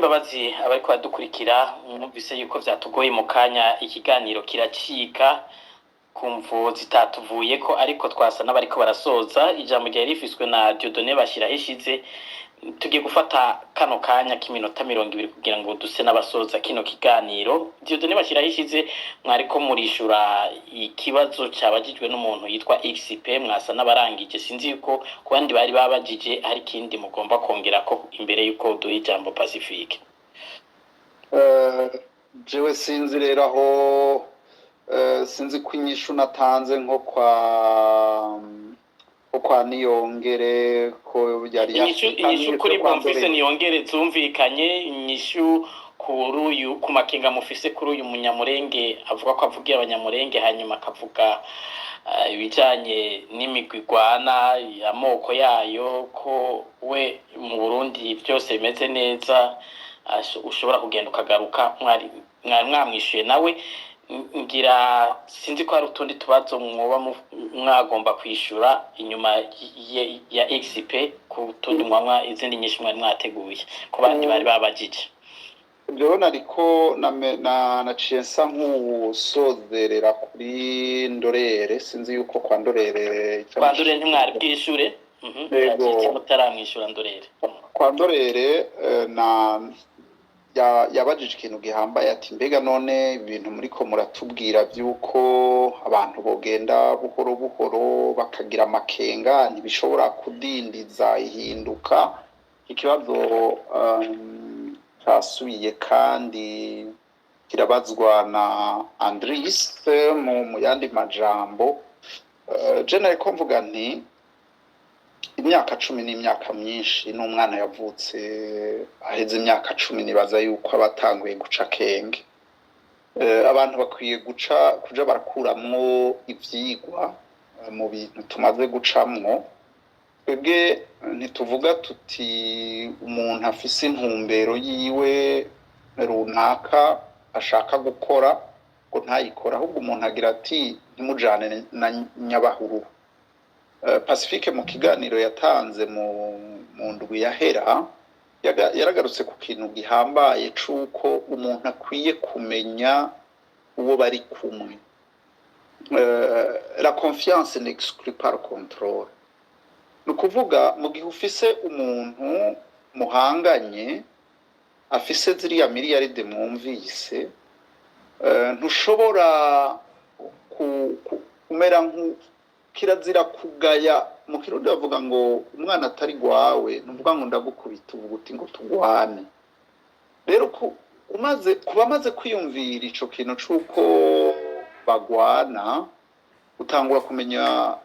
imbabazi abariko badukurikira mwumvise yuko vyatugoye mu kanya ikiganiro kiracika kumvo zitatuvuyeko ariko twasa n'abariko barasoza ijambo ryari rifiswe na Dieudonné Bashirahishize tugiye gufata kano kanya k'iminota 20 kugira ngo duse n'abasoza kino kiganiro. Dieudonné Bashirahishize mwariko murishura ikibazo cyabajijwe n'umuntu yitwa XP mwasa n'abarangije sinzi yuko ku bandi bari babajije hari kindi mugomba kongera ko imbere yuko duha ijambo Pacifique. Jewe sinzi rero aho sinzi ko inyishu natanze nko kwa Niyongere ko yari inyishu kuri Bonfils Niyongere zumvikanye inyishu ku makenga mufise kuri uyu munyamurenge avuga ko avugiye abanyamurenge hanyuma akavuga ibijanye n'imigwigwana amoko yayo ko we mu Burundi byose bimeze neza ushobora kugenda ukagaruka mwamwishuye nawe ngira sinzi ko hari utundi tubazo mwoba mwagomba kwishura inyuma ya XP ku tundi mwamwa izindi nyinshi mwari mwateguye ku bandi bari babajije. Jewe nariko naciye nsa nk'usozerera kuri Ndorere sinzi yuko kwa Ndorere ntimwari bwishure yego mutaramwishura Ndorere kwa Ndorere yabajije ikintu gihambaye ati mbega none ibintu muriko muratubwira byuko abantu bogenda buhoro buhoro bakagira amakenga ntibishobora kudindiza ihinduka. Ikibazo cyasubiye kandi kirabazwa na Andris mu yandi majambo. General ko mvuga nti imyaka 10 n'imyaka myinshi n'umwana yavutse aheze imyaka 10 nibaza yuko abatanguye guca kenge. Abantu bakwiye kuja barakuramwo ivyigwa mu bintu tumaze gucamwo. Twebwe ntituvuga tuti umuntu afise intumbero yiwe runaka ashaka gukora ngo ntayikora ahubwo umuntu agira ati ntimujane na nyabahuru. Pacifique mu kiganiro yatanze mu ndwi yahera yaragarutse ku kintu gihambaye cuko umuntu akwiye kumenya uwo bari kumwe. La confiance n'exclut pas le contrôle. Nukuvuga mu gihe ufise umuntu muhanganye afise ziriya miliyaride mwumvise ntushobora kumera kirazira kugaya mu Kirundi bavuga ngo umwana atari gwawe nuvuga ngo ndagukubita ubuguti ngo tugwane. Rero kuba kwiyumvira ico kintu cuko bagwana utangura kumenya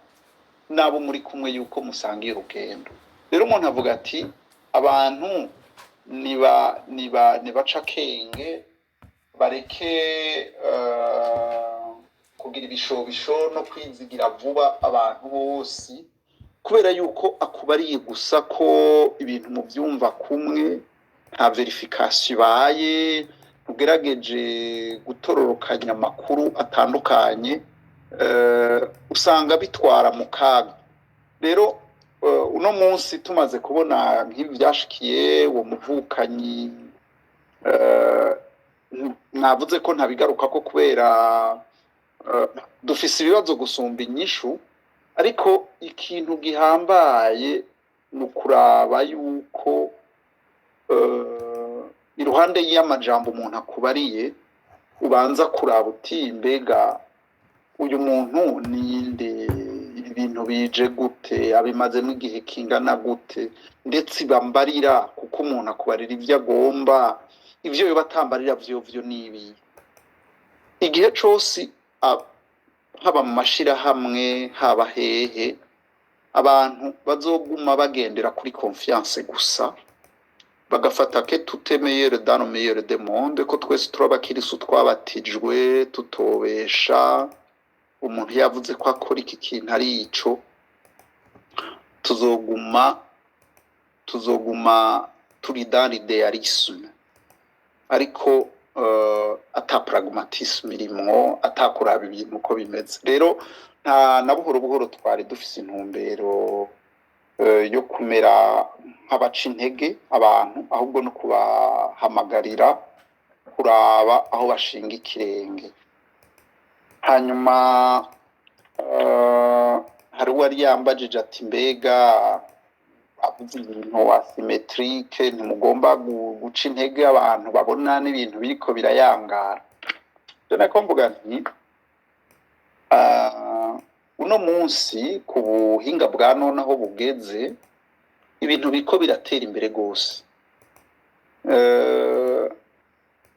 nabo muri kumwe yuko musangiye urugendo. Rero umuntu avuga ati abantu nibaca kenge bareke kugira ibishobisho no kwizigira vuba abantu bose kubera yuko akubariye gusa ko ibintu mu byumva kumwe nta verification baye ugerageje gutororokanya amakuru atandukanye usanga bitwara mu kaga. Rero uno munsi tumaze kubona nk'ibi byashikiye uwo muvukanyi navuze ko ntabigaruka ko kubera dufise ibibazo gusumba inyishu ariko ikintu gihambaye nukuraba yuko iruhande y'amajambo umuntu akubariye ubanza kuraba uti mbega uyu muntu ninde ibintu bije gute abimazemo igihe kingana gute ndetse bambarira kuko umuntu akubarira ivyo agomba ivyo yobatambarira vyo nibi igihe cose haba mu mashira hamwe haba hehe abantu bazoguma bagendera kuri confiance gusa bagafata ke tutemeyere dans le meilleur des mondes ko twese turabakirisu twabatijwe tutobesha umuntu yavuze ko akora iki kintu ari ico tuzoguma turi dans l'idéalisme ariko ata pragmatisme irimwo atakuraba ibintu uko bimeze. Rero na buhoro buhoro twari dufise intumbero yo kumera nk'abaca intege abantu ahubwo no kubahamagarira kuraba aho bashinga ikirenge. Hanyuma hari uwari yambajije ati mbega avuze ibintu asimetrike ntimugomba guca intege abantu babona n'ibintu biriko birayangara. Je nako mvuga nti uno munsi ku buhinga bwa none aho bugeze ibintu biriko biratera imbere gose.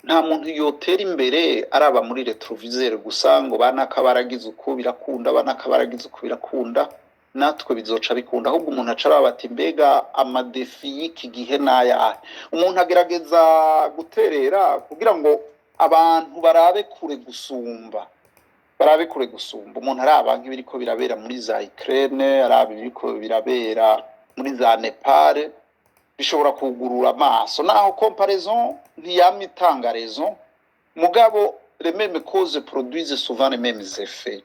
Nta muntu yotera imbere araba muri retroviseur gusa ngo banaka baragize uko birakunda banaka baragize uko birakunda natwe bizoca bikunda, ahubwo umuntu acaraba ati mbega amadefi y'iki gihe nayahe. Umuntu agerageza guterera kugira ngo abantu barabe kure gusumba umuntu araba nk'ibiriko birabera muri za Ukraine, araba ibiriko birabera muri za Nepal, bishobora kugurura amaso. Naho comparaison ntiyama itanga raison, mugabo les mêmes causes produisent souvent les mêmes effets.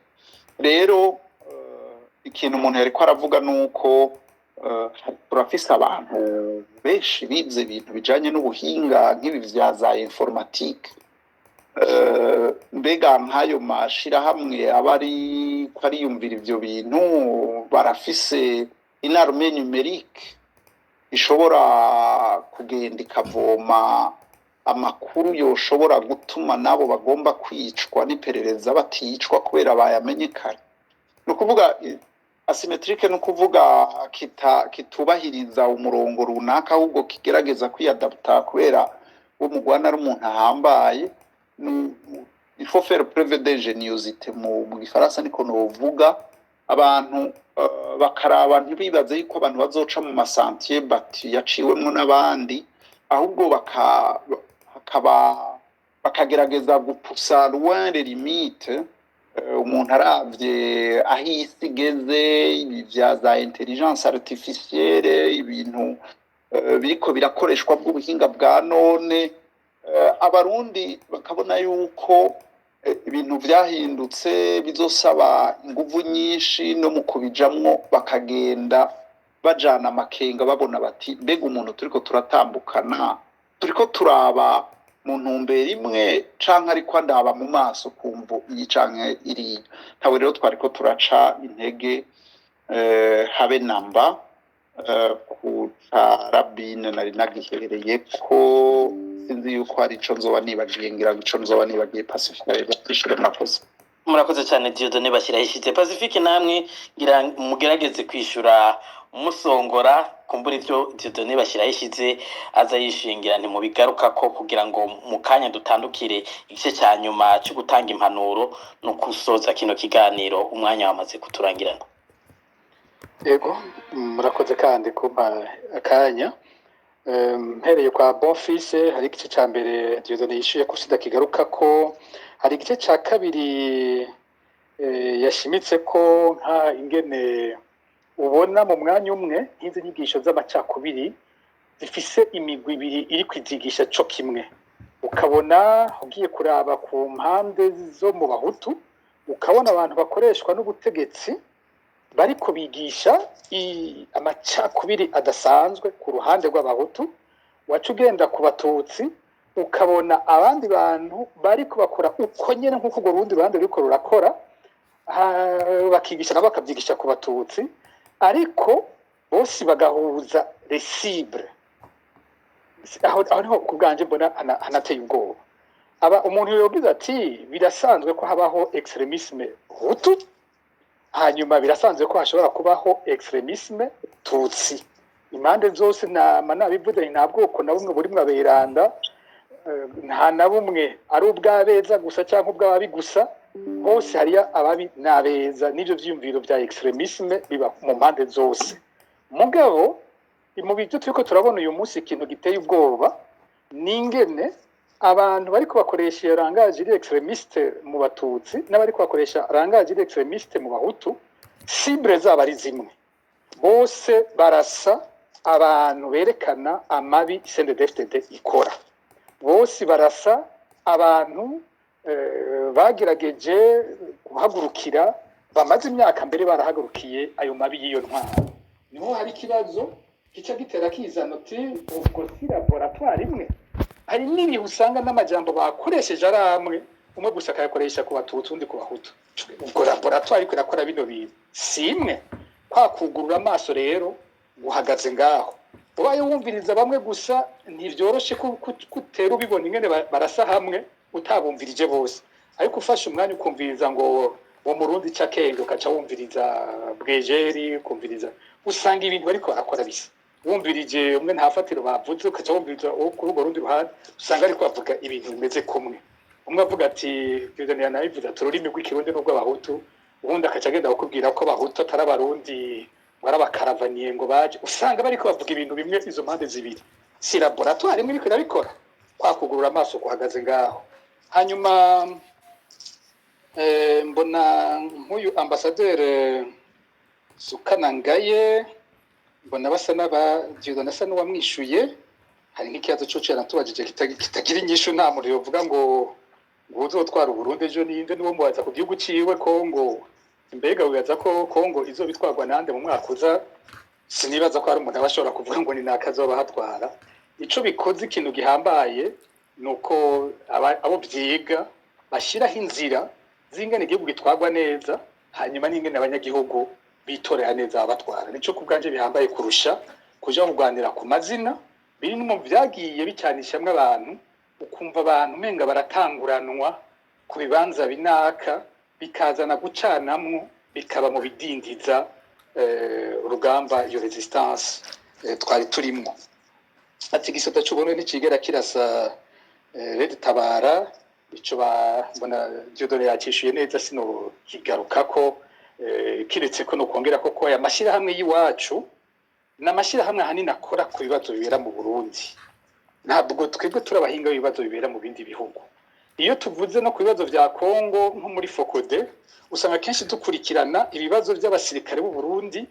Rero ikintu umuntu yariko aravuga nuko turafise abantu benshi bize ibintu bijanye n'ubuhinga nk'ibi vya za informatique, mbega nk'ayo mashirahamwe abari kwariyumvira ivyo bintu barafise inarme numérique ishobora kugenda ikavoma amakuru yoshobora gutuma nabo bagomba kwicwa n'iperereza baticwa kubera bayamenye kare. No kuvuga asymmetrique no kuvuga kitubahiriza umurongo runaka ahubwo kigerageza kwiyadapta kubera wo mugwana ari umuntu ahambaye. Il faut faire preuve d'ingéniosité mu gifaransa niko novuga. Abantu bakaraba ntibibaze yuko abantu bazoca mu masantier bati yaciwemwo n'abandi, ahubwo bakagerageza gupusa loin les limites. Umuntu aravye aho isi igeze, ibya za intelligence artificielle, ibintu biriko birakoreshwa bw'ubuhinga bwa none, abarundi bakabona yuko ibintu vyahindutse bizosaba inguvu nyinshi no mu kubijamwo bakagenda bajana amakenga babona bati mbega umuntu turiko turatambukana turiko turaba mu ntumbero imwe canke ariko ndaba mu maso kumva iyi canke iriya. Ntawe rero twariko turaca intege habe namba ku Rabine nari nagiherereye ko sinzi yuko hari ico nzoba nibagiye, ngira ico nzoba nibagiye Pacifique rero twishire murakoze. Murakoze cyane Dieudonné Bashyirahishize. Pacifique namwe ngira mugerageze kwishura musongora kumbura ivyo Dieudonné Bashyirahishize aza yishingira ntimubigaruka ko kugira ngo mu kanya dutandukire igice cya nyuma cyo gutanga impanuro no kusoza kino kiganiro umwanya wamaze kuturangirana. Yego murakoze kandi kumpa akanya. Mpereye kwa Bonfils hari igice cya mbere Dieudonné yishuye ko sida kigaruka ko, hari igice cya kabiri yashimitse ko nka ingene ubona mu mwanya umwe nk'izi nyigisho z'amacakubiri zifise imigwi ibiri iri kwizigisha co kimwe. Ukabona ugiye kuraba ku mpande zo mu bahutu, ukabona abantu bakoreshwa n'ubutegetsi bariko bigisha amacakubiri adasanzwe ku ruhande rw'abahutu. Waca ugenda ku batutsi ukabona abandi bantu bariko bakora uko nyene nk'uko urwo rundi ruhande ruriko rurakora, bakigisha nabo bakavyigisha ku batutsi, ariko bose bagahuza les cibles. Aho niho ku bwanje mbona anateye ubwoba. Umuntu yogize ati birasanzwe ko habaho extremisme hutu, hanyuma birasanzwe ko hashobora kubaho extremisme tutsi. Impande zose nabivuze nta bwoko na bumwe buri mwaberanda, nta na bumwe ari ubwabeza gusa cyangwa ubwababi gusa, hose hariya ababi nabeza. N'ivyo vyiyumviro vya extremisme biba mu mpande zose. Mugabo mu byo turiko turabona uyu munsi ikintu giteye ubwoba ningene abantu bariko bakoresha iyo langage iri extremiste mu batutsi n'abariko bakoresha langage iri extremiste mu bahutu, cible zabo ari zimwe. Bose barasa abantu berekana amabi CNDD-FDD ikora. Bose barasa abantu bagerageje guhagurukira, bamaze imyaka mbere barahagurukiye ayo mabi y'iyo ntwaro. niho hari ikibazo gica gitera kizana uti ubwo si laboratoire imwe. Hari n'ibihe usanga n'amajambo bakoresheje ari amwe, umwe gusa akayakoresha ku Batutsi undi ku Bahutu. Ubwo laboratoire ariko irakora bino bintu si imwe. Kwa kugurura amaso rero guhagaze ngaho, ubaye wumviriza bamwe gusa ntivyoroshe kutera ubibona ingene barasa hamwe utabumvirije bose, ariko ufashe umwanya ukumviriza ngo wo Murundi cakenge ukaca wumviriza Bwejeri ukumviriza, usanga ibintu bariko barakora bisa. Wumvirije umwe ntafatiro bavuze ukaca wumviriza kuri urwo rundi ruhande usanga ariko bavuga ibintu bimeze kumwe. Umwe avuga ati Dieudonné nabivuze ati ururimi rw'ikirundi n'urw'abahutu, ubundi akaca agenda bakubwira ko Abahutu atari Abarundi barabakaravaniye ngo baje, usanga bariko bavuga ibintu bimwe izo mpande zibiri. Si laboratoire imwe iriko irabikora, kwa kugurura amaso guhagaze ngaho. Hanyuma mbona nk'uyu ambassadeur Sukanangaye mbona basa n'aba Dieudonné asa n'uwamwishuye. Hari nk'ikibazo cyo cyane tubajije kitagira inyishu, nta muri yovuga ngo uzotwara Uburundi ejo ninde niwo mubaza ku gihugu ciwe Kongo. Mbega wibaza ko Kongo izo bitwarwa nande mu mwaka uza? Sinibaza ko hari umuntu abashobora kuvuga ngo ni nakazoba hatwara. Ico bikoze ikintu gihambaye nuko abo byiga bashiraho inzira zingene igihugu gitwarwa neza, hanyuma n'ingene abanyagihugu bitorera neza abatwara. Nico kubganje bihambaye kurusha kuja kugwanira ku mazina, biri no mu byagiye bicyanishamwe abantu, ukumva abantu menga baratanguranwa ku bibanza binaka, bikazana gucanamwo, bikaba mu bidindiza urugamba iyo resistance twari turimo. Ati gisata cy'ubone n'ikigera kirasa Red Tabara, ico mbona Dieudonné yakishuye neza sino kigaruka ko kiretse ko no kongera ko aya mashira hamwe yiwacu n'amashira hamwe hanini akora ku bibazo bibera mu Burundi. Ntabwo twebwe turabahinga ibibazo bibera mu bindi bihugu. Iyo tuvuze no ku bibazo vya Kongo nko muri Fokode, usanga kenshi dukurikirana ibibazo by'abasirikare b'u Burundi,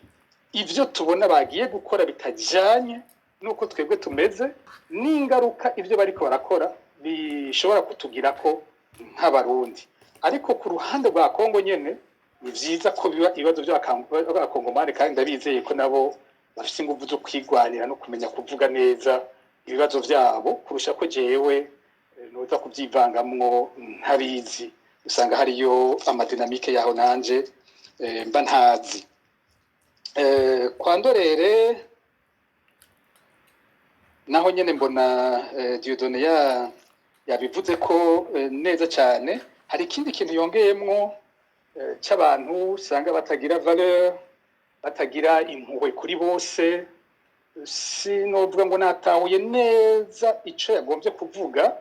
ivyo tubona bagiye gukora bitajanye nuko twebwe tumeze, n'ingaruka ivyo bariko barakora bishobora kutugira ko nk'abarundi. Ariko ku ruhande rwa Kongo nyene ni vyiza ko biba ibibazo by'abakongomani, kandi ndabizeye ko nabo bafite ingufu zo kwigwanira no kumenya kuvuga neza ibibazo vyabo kurusha ko jewe noza kubyivangamwo ntabizi. Usanga hariyo amadinamike yaho nanje mba ntazi. Kwa Ndorere naho nyene mbona Dieudonné yabivuze ko neza cyane. Hari ikindi kintu yongeyemwo cy'abantu usanga batagira valeur, batagira impuhwe kuri bose. Sinovuga ngo natahuye neza ico yagombye kuvuga,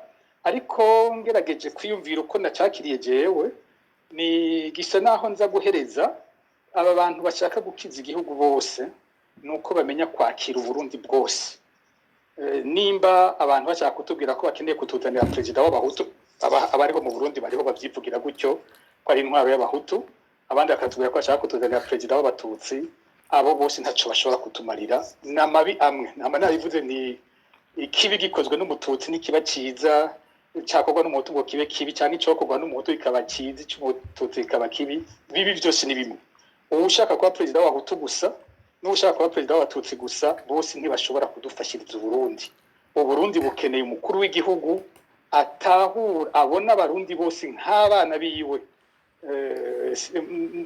ariko ngerageje kwiyumvira uko nacakiriye jewe, ni gisa naho nza guhereza aba bantu bashaka gukiza igihugu bose nuko bamenya kwakira Uburundi bwose. Nimba abantu bashaka kutubwira ko bakeneye kutuzanira president w'abahutu, abariho mu Burundi bariho bavyivugira gutyo ko ari intwaro y'abahutu, abandi bakatubwira ko bashaka kutuzanira president w'abatutsi, abo bose ntaco bashobora kutumarira. Namabi amwe namba nabivuze, ni ikibi gikozwe n'umututsi nikiba ciza, cyakorwa n'umuhutu ngo kibe kibi, cyane icokorwa n'umuhutu ikaba ciza, cy'umututsi ikaba kibi. Bibi byose ni bimwe. Ushaka kuba president w'abahutu gusa n'ushaka kuba president w'abatutsi gusa, bose ntibashobora kudufashiriza Uburundi. Uburundi bukeneye umukuru w'igihugu atahura, abona abarundi bose nk'abana biwe.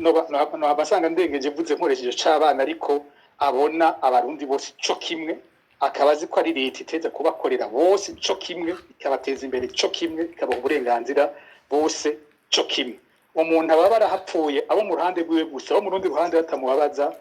No abasanga ndengeje mvuze nkoresheje c'abana, ariko abona abarundi bose cyo kimwe, akabazi ko ari leta iteza kubakorera bose cyo kimwe, ikabateza imbere cyo kimwe, ikabaha uburenganzira bose cyo kimwe. Umuntu aba barahapfuye abo mu ruhande rwiwe gusa, abo mu rundi ruhande batamubabaza,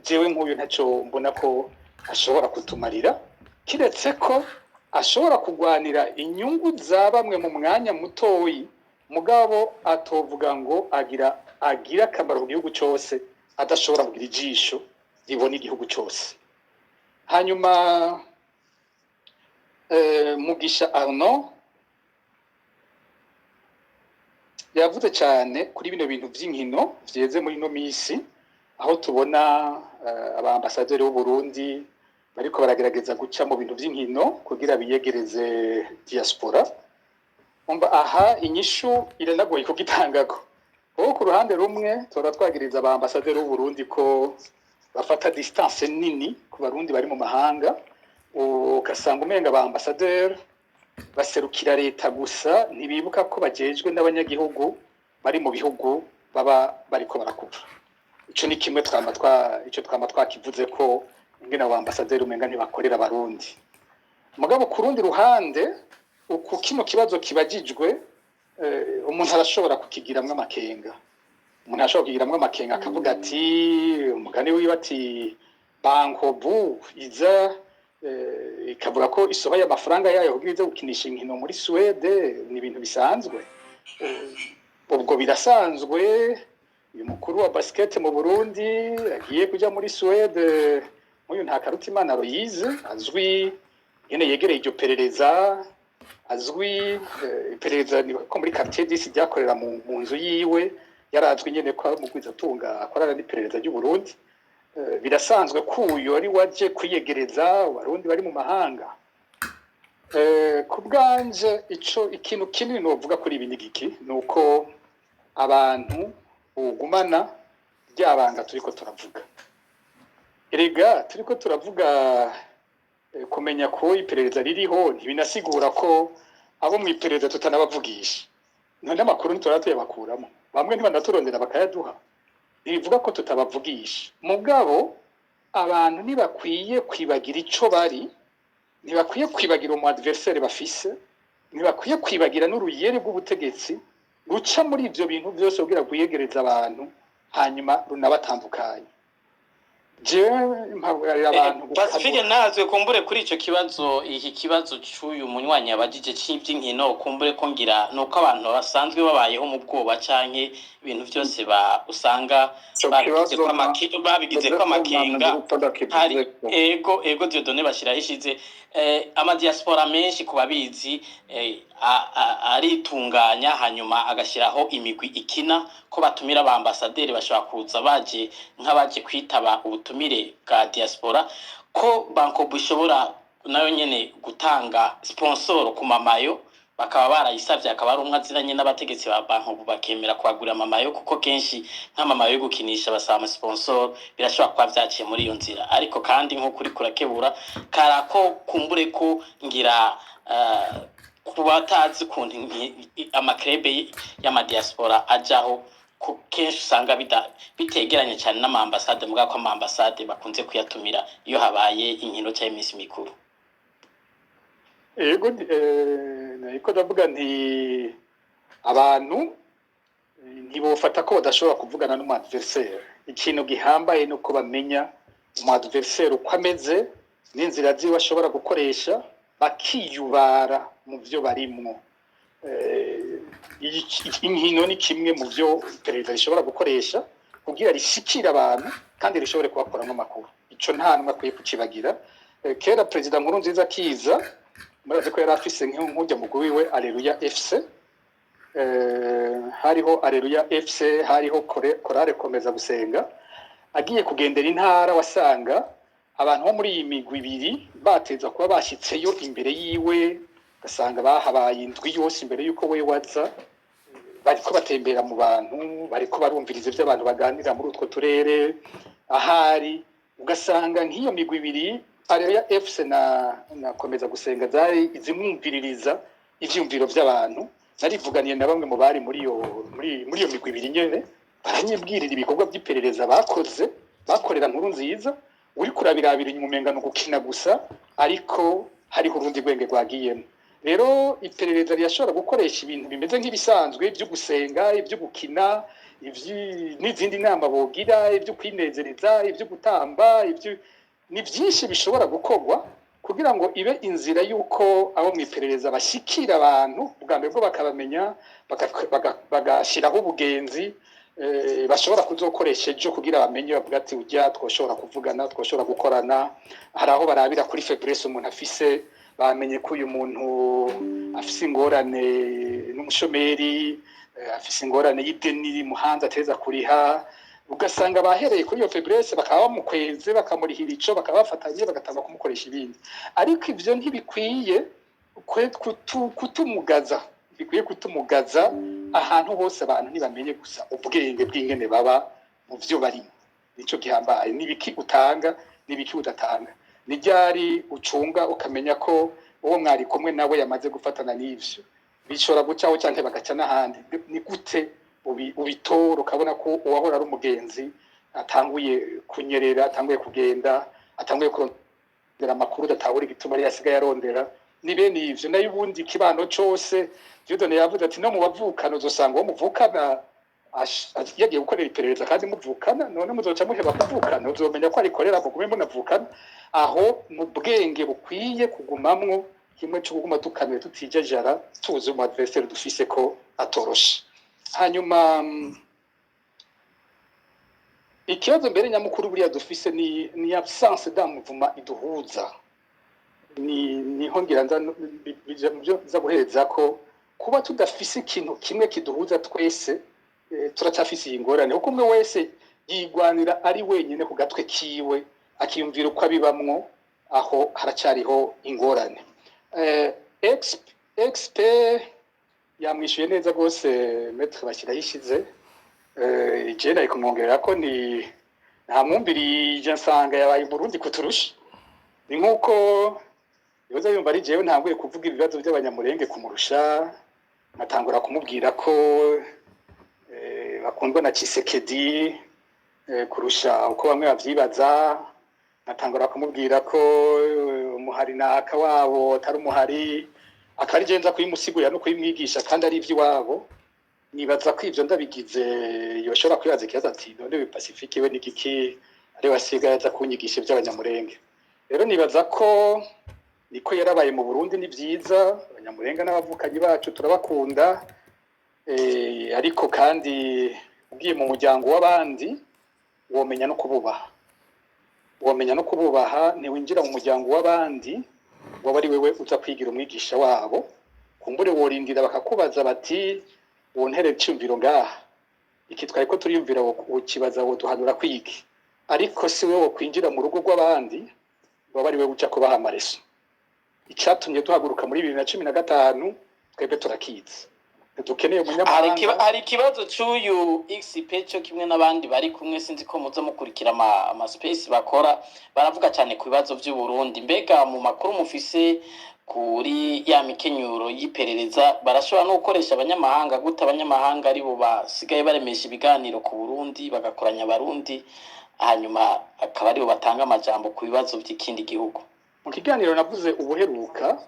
jewe nk'uyu ntacyo mbona ko ashobora kutumarira, kiretse ko ashobora kugwanira inyungu za bamwe mu mwanya mutoyi, mugabo atovuga ngo agira akamaro ku gihugu cyose, adashobora kugira ijisho ribona igihugu cyose. Hanyuma Mugisha Arnaud yavuze cyane kuri bino bintu by'inkino vyeze muri no misi, aho tubona abambasaderi b'u Burundi bariko baragerageza guca mu bintu by'inkino kugira biyegereze diaspora. Umva aha inyishu iranagoye kugitangako. Ku ruhande rumwe tora twagiriza abambasaderi b'u Burundi ko bafata distance nini ku barundi bari mu mahanga, ugasanga umenga ba ambassadeur baserukira leta gusa, ntibibuka ko bajejwe n'abanyagihugu bari mu bihugu baba bariko barakura. Ico ni kimwe twama twakivuze ko ingene abo ambassadeur umenga ntibakorera abarundi. Mugabo ku rundi ruhande uku kino kibazo kibajijwe, umuntu arashobora kukigiramwo amakenga. Umuntu ashobora kugiramwo amakenga akavuga ati umugani wiwe ati bankobu iza ikavuga ko isohoye amafaranga yayo kugira ize gukinisha inkino muri Suède, ni ibintu bisanzwe. Ubwo birasanzwe, uyu mukuru wa basket mu Burundi agiye kuja muri Suède, uyu nta Karutimana Aloyize azwi nyene yegereye iryo perereza, azwi iperereza ko muri quartier 10 ryakorera mu nzu yiwe, yarazwi nyene ko mu kwizatunga akorana n'iperereza ry'u Burundi. Birasanzwe ko uyu ari waje kwiyegereza abarundi bari mu mahanga. Ku bwanje ikintu kinini novuga kuri ibi n'igiki nuko abantu ugumana ryabanga turiko turavuga. Erega turiko turavuga kumenya ko iperereza ririho ntibinasigura ko abo mu iperereza tutanabavugisha. None amakuru ntiturayabakuramo, bamwe ntibanaturondera bakayaduha. Bivuga ko tutabavugisha. Mugabo abantu ntibakwiye kwibagira ico bari, ntibakwiye kwibagira umu adversaire bafise, ntibakwiye kwibagira n'uruyeri rw'ubutegetsi ruca muri ivyo bintu byose kugira guyegereza abantu hanyuma runabatandukanye. Pacifique nazwe kumbure kuri ico kibazo, iki kibazo cy'uyu munywanyi abajije cy'ivy'inkino, kumbure ko ngira nuko abantu basanzwe babayeho mu bwoba canke ibintu byose usanga babigize ko amakenga. Hari ego Dieudonné bashiraho ishize ama diaspora menshi kubabizi aritunganya hanyuma agashiraho imigwi ikina ko batumira ba ambassadeur bashobora kuza baje nk'abaje kwitaba ubutumire bwa diaspora, ko banko bishobora nayo nyene gutanga sponsor ku mamayo, bakaba barayisavye akaba ari umwe aziranye n'abategetsi ba banko bakemera kwagura mamayo, kuko kenshi nk'amamayo yo gukinisha basaba sponsor, birashobora kuba vyaciye muri iyo nzira. Ariko kandi nko kuri kurakebura karako kumbure ko ngira kubatazi kuntu amakrebe y'amadiaspora ajaho kenshi usanga bitegeranye cyane n'ama ambassade, muga ko ama ambassade bakunze kuyatumira iyo habaye inkino cyangwa iminsi mikuru. Ego niko ndavuga nti abantu ntibofata ko badashobora kuvugana n'umu adversaire. Ikintu gihambaye nuko bamenya umu adversaire uko ameze n'inzira ziwe ashobora gukoresha, bakiyubara mu byo barimwo. Inkino ni kimwe mu byo iperereza rishobora gukoresha kugira rishikira abantu kandi rishobore kubakoramo amakuru. Ico nta numwe akwiye kukibagira. Kera President Nkurunziza kiza, murazi ko yari afise nk'ujya mugwi wiwe Alleluia FC, hariho Alleluia FC, hariho Korale Komeza Gusenga. Agiye kugendera intara wasanga abantu bo muri iyi migwi ibiri bateza kuba bashitseyo imbere yiwe, gasanga bahabaye indwi yose imbere yuko we waza, bariko batembera mu bantu, bariko barumviriza ivyo abantu baganira muri utwo turere. Ahari ugasanga nk'iyo migwi ibiri Alleluia FC na Komeza Gusenga zari izimwumviririza ivyumviro by'abantu. Narivuganiye na bamwe mu bari muri iyo migwi ibiri nyene, baranyibwirira ibikorwa by'iperereza bakorera Nkurunziza. Uri kurabirabira inyuma umenga no gukina gusa, ariko hariho urundi rwenge rwagiyemo. Rero iperereza ryashobora gukoresha ibintu bimeze nk'ibisanzwe byo gusenga, ibyo gukina, n'izindi nama bogira, ibyo kwinezereza, ibyo gutamba, ni byinshi bishobora gukorwa kugira ngo ibe inzira yuko abo mu iperereza bashikira abantu bwa mbere bwo bakabamenya, bagashiraho ubugenzi bashobora kuzokoresha ejo kugira bamenye, bavuga ati ujya twoshobora kuvugana, twoshobora gukorana. Hari aho barabira kuri faiblesse umuntu afise, bamenye ko uyu muntu afise ingorane n'umushomeri, afise ingorane y'ideni muhanza ateza kuriha, ugasanga bahereye kuri iyo faiblesse bakaba bamukweze, bakamurihira ico, bakaba bafatanye bagatanga kumukoresha ibindi. Ariko ivyo ntibikwiye kutumugaza, bikwiye kutumugaza ahantu hose. Abantu ntibamenye gusa ubwenge bw'ingene baba mu byo barimo. nico gihambaye nibiki utanga nibiki udatanga nijyari ucunga ukamenya ko uwo mwari kumwe nawe yamaze gufatana n'ivyo bishora gucaho cyangwa bagaca n'ahandi ni gute ubitora ukabona ko uwahora ari umugenzi atanguye kunyerera atanguye kugenda atanguye kurondera amakuru datahura igituma ari yasigaye arondera ni bene ivyo nayo ubundi kibano cose Dieudonné yavuze ati no mu bavukana uzosanga uwo muvukana yagiye gukorera iperereza kandi muvukana none muzoca muheba kuvukana uzomenya ko arikorera mugume munavukana aho mu bwenge bukwiye kugumamwo kimwe cyo kuguma tukanuye tutijajara tuzi mu adversaire dufise ko atoroshe hanyuma ikibazo mbere nyamukuru buriya dufise ni absence d'amuvuma iduhuza ni hongira nza guhereza ko kuba tudafise ikintu kimwe kiduhuza twese turacafise ingorane kuko umwe wese yigwanira ari wenyine ku gatwe kiwe akiyumvira uko abibamwo aho haracariho ingorane XP yamwishuye neza rwose metre bashyirahishize je nari kumwongerera ko ni nta mwumvirije nsanga yabaye Burundi kuturusha ni nkuko yoza yumva ari jewe ntanguye kuvuga ibibazo by'abanyamurenge kumurusha natangura kumubwira ko bakundwa na Tshisekedi kurusha uko bamwe bavyibaza natangura kumubwira ko umuhari naka wabo atari umuhari akarigenza kuyimusigurira no kuyimwigisha kandi ari ivy'iwabo nibaza ko ivyo ndabigize yoshobora kwibaza ikibazo ati none Pacifique we n'igiki ari wasigaye aza kunyigisha ivy'abanyamurenge rero nibaza ko niko yarabaye mu Burundi ni vyiza abanyamurenge n'abavukanyi bacu turabakunda ariko kandi ugiye mu muryango w'abandi womenya no kububaha ntiwinjira mu muryango w'abandi waba ari wewe uza kwigira umwigisha wabo kumbure worindira bakakubaza bati wontere cyumviro ngaha iki twari ko turiyumvira ukibaza wo duhanura kwiki ariko si wewe kwinjira mu rugo rw'abandi waba ari wewe uca kubaha amareso icyatumye duhaguruka muri 2015 twebwe turakiza dukeneye umunyamahanga hari ikibazo cy'uyu XP cyo kimwe n'abandi bari kumwe sinzi ko muza mukurikira ama space bakora baravuga cyane ku bibazo by'u Burundi mbega mu makuru mufise kuri ya mikenyuro y'iperereza barashobora no gukoresha abanyamahanga gute abanyamahanga ari bo basigaye baremesha ibiganiro ku Burundi bagakoranya abarundi hanyuma akaba ari bo batanga amajambo ku bibazo by'ikindi gihugu mu kiganiro navuze ubuheruka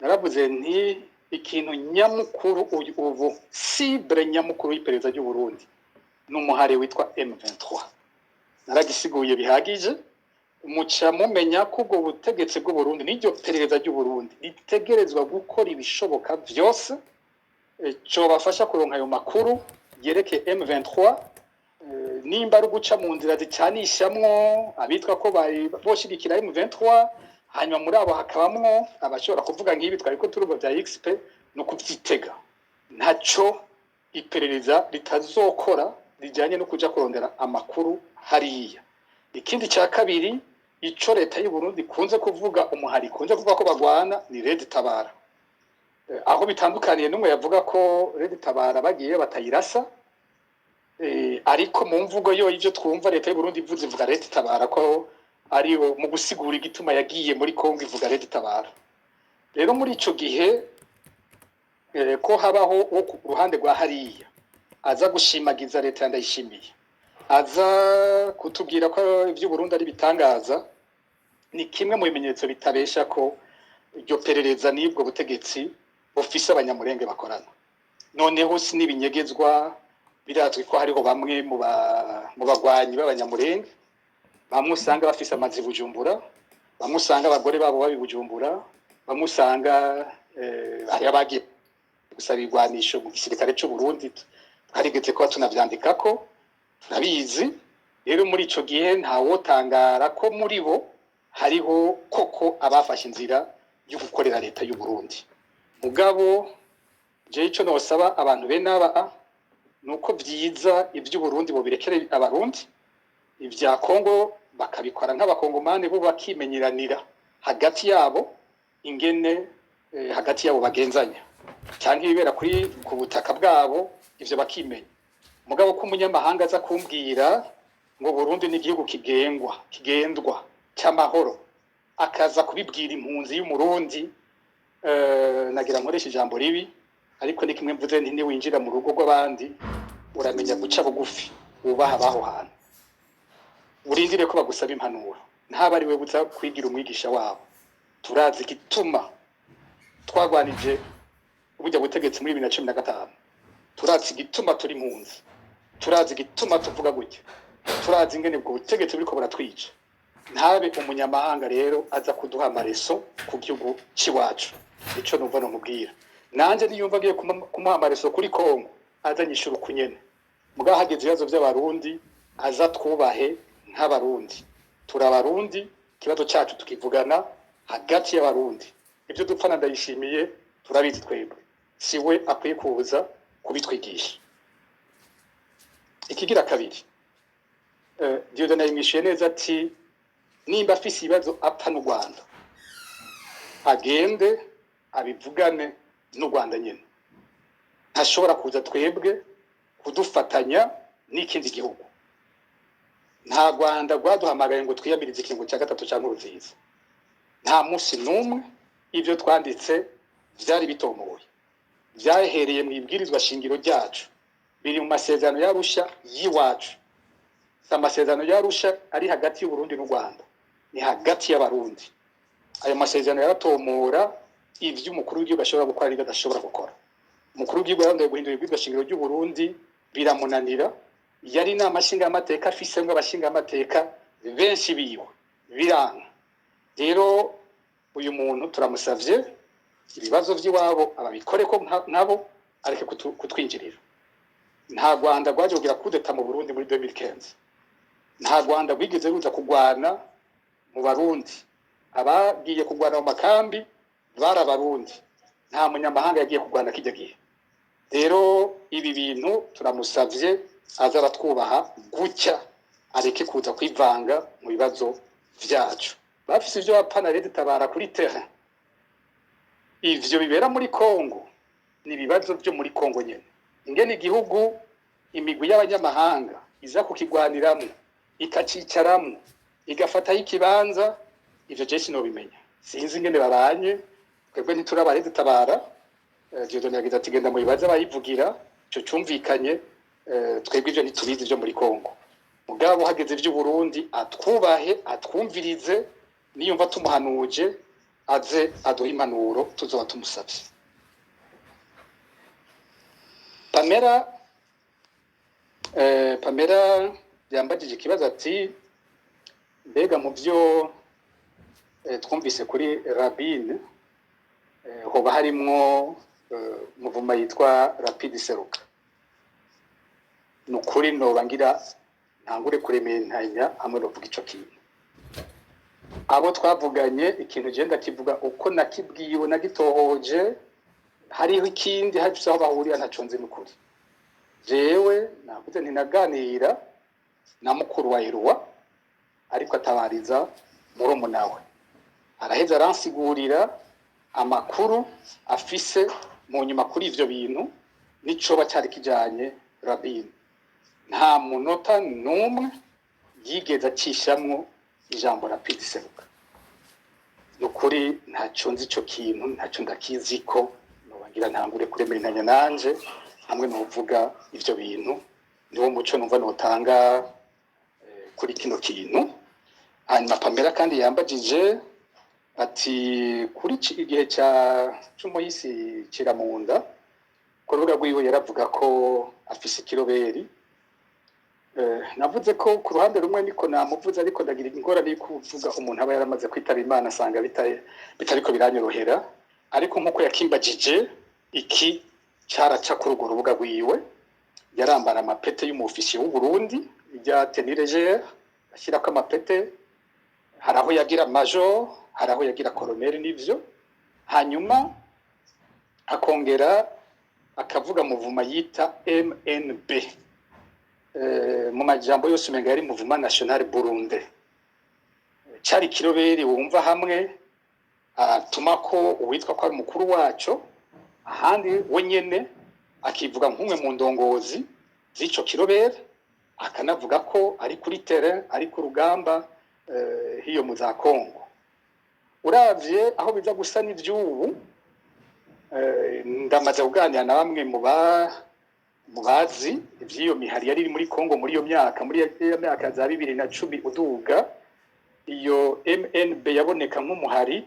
naravuze nti ikintu nyamukuru ubu cible nyamukuru y'iperereza ry'u Burundi n'umuhare witwa M23 naragisiguye bihagije umuca mumenya ko ubwo butegetsi bw'u Burundi n'iryo perereza ry'u Burundi ritegerezwa gukora ibishoboka byose cyo bafasha kuronka ayo makuru yereke M23 nimba ari guca mu nzira zicanishamwo abitwa ko bari boshigikira M23 hanyuma muri abo hakabamwo abashobora kuvuga nk'ibi twari ko turuba bya XP no kuvyitega ntaco iperereza litazokora rijanye no kuja kurondera amakuru hariya ikindi cya kabiri ico leta y'u Burundi kunze kuvuga umuhari kunze kuvuga ko bagwana ni Red Tabara aho bitandukaniye n'umwe yavuga ko Red Tabara bagiye batayirasa ariko mu mvugo yo ivyo twumva leta y'u Burundi ivuga Red Tabara ko ari mu gusigura igituma yagiye muri Kongo ivuga Red Tabara rero muri ico gihe ko habaho wo ku ruhande rwa hariya aza gushimagiza leta ndayishimiye aza kutubwira ko ivyo Burundi ari bitangaza ni kimwe mu bimenyetso bitabesha ko iryo perereza nibwo butegetsi bufise abanyamurenge bakorana noneho sinibinyegezwa birazwi ko hariho bamwe mu bagwanyi b'abanyamurenge bamwe usanga bafise amazi Bujumbura bamwe usanga abagore babo babi Bujumbura bamwe usanga hari abagiye gusaba igwanisho mu gisirikare cy'u Burundi twarigeze ko tunavyandikako turabizi rero muri ico gihe nta wotangara ko muri bo hariho koko abafashe inzira yo gukorera leta y'u Burundi mugabo je ico nosaba abantu be naba nuko vyiza ivy'u Burundi bo birekere abarundi ivya Kongo bakabikora nk'abakongomani bo bakimenyeranira hagati yabo ingene hagati yabo bagenzanya cyangwa ibibera kuri ku butaka bwabo ivyo bakimenya mugabo ko umunyamahanga aza kumbwira ngo Burundi ni igihugu kigendwa cy'amahoro, akaza kubibwira impunzi y'umurundi. Nagira nkoresha ijambo ribi, ariko ni kimwe mvuze nti niwinjira mu rugo rw'abandi uramenya guca bugufi, wubaha abaho hantu, urindire ko bagusaba impanuro, ntaba ari we buza kwigira umwigisha wabo. Turazi igituma twagwanije ubujya butegetsi muri 2015, turazi igituma turi impunzi, turazi igituma tuvuga gutya, turazi ingene ubwo butegetsi buriko buratwica. Ntabe umunyamahanga rero aza kuduha amareso ku gihugu ciwacu. Ico numva no mubwira nanje niyumva agiye kumuha amareso kuri Kongo, azanyishura kunyene muga hageze ibibazo by'abarundi aza twubahe nk'abarundi. Turabarundi, kibazo cyacu tukivugana hagati y'abarundi. Ibyo dupfana ndayishimiye, turabizi twebwe, siwe akwiye kuza kubitwigisha. Ikigira kabiri, Dieudonne yimwishuye neza ati nimba afise ibibazo apfa n'u Rwanda agende abivugane n'u Rwanda nyene, ntashobora kuza twebwe kudufatanya n'ikindi gihugu. Nta Rwanda rwaduhamagaye ngo twiyamirize ikingo cya gatatu cya Nkurunziza. Nta munsi n'umwe ibyo twanditse byari bitomoye, byahereye mu ibwirizwa shingiro ryacu, biri mu masezerano y'Arusha y'iwacu. Amasezerano y'Arusha ari hagati y'u Burundi n'u Rwanda, ni hagati y'abarundi. Ayo masezerano yaratomora ivyo umukuru w'igihugu ashobora gukora n'ibyo adashobora gukora. Umukuru w'igihugu yarandaye guhindura ibwirizwa shingiro ry'u Burundi, biramunanira. Yari inama nshingamateka afisemwe abashingamateka benshi biwe, biranga. Rero uyu muntu turamusavye ibibazo by'iwabo ababikore ko nabo areke kutwinjirira. Nta Rwanda rwaje kugira kudeta mu Burundi muri 2015. Nta Rwanda rwigeze ruza kugwana mu Barundi. Abagiye kugwana mu makambi bari Abarundi, nta munyamahanga yagiye kugwana kijya gihe. Rero ibi bintu turamusavye aza aratwubaha gutya, areke kuza kwivanga mu bibazo vyacu. Bafise ivyo bapana rero tabara kuri terrain. Ivyo bibera muri Kongo ni ibibazo byo muri Kongo nyene. Ingene igihugu imigwi y'abanyamahanga iza kukigwaniramo, ikacicaramo, igafataho ikibanza, ivyo je sinobimenya. Sinzi ingene babanye, twebwe ntiturabare dutabara. Dieudonne yagize ati genda mu bibazo bayivugira, cyo cyumvikanye. Twebwe ivyo ntitubizi byo muri Kongo. Mugabo hageze ivy'u Burundi atwubahe, atwumvirize, niyumva tumuhanuje aze aduha impanuro tuzoba tumusavye. Pamela yambajije ikibazo ati mbega mu byo twumvise kuri Rabin hoba harimwo muvuma yitwa Rapid Seruka. Nukuri nobangira ntangure kurementanya hamwe no vuga ico kintu. Abo twavuganye ikintu genda kivuga uko nakibwiwe nagitohoje, hariho ikindi hafise aho bahurira ntaconze n'ukuri. Jewe nakuze ntinaganira na mukuru wa Irwa, ariko atabariza murumuna we. Araheza aransigurira amakuru afise mu nyuma kuri ivyo bintu nico bacari kijanye Rabin. Nta munota n'umwe yigeze acishamwo ijambo Rapid Seruka. Nukuri ntaco nzi ico kintu, ntaco ndakiziko, nobangira ntangure kuremeranya nanje hamwe no kuvuga ivyo bintu. Niwo muco numva notanga kuri kino kintu. Hanyuma Pamela kandi yambajije ati kuri igihe cya Moise Kiramunda ku rubuga rwiwe yaravuga ko afise ikiroberi. Navuze ko ku ruhande rumwe niko namuvuze, ariko ndagira ingorane yo kuvuga umuntu aba yaramaze kwitaba Imana asanga bitariko biranyorohera. Ariko nkuko yakimbajije iki cyaraca ku rubuga rwiwe, yarambara amapete y'umufisi w'u Burundi rya tenue légère, ashyirako amapete, haraho yagira major, haraho yagira colonel n'ivyo. Hanyuma akongera akavuga muvuma yita MNB. Mu majambo yose umenga yari Mouvement National Burundi. Cari kiroberi wumva hamwe atuma ko uwitwa ko ari umukuru wacu, ahandi we nyene akivuga nk'umwe mu ndongozi z'ico kiroberi. akanavuga ko ari kuri terrain ari ku rugamba hiyo mu za Kongo. Uravye aho biza gusa n'ivyubu ndamaze kuganira na bamwe mu bazi ivy'iyo mihari yari muri Kongo muri iyo myaka za 2010 uduga iyo MNB yaboneka nk'umuhari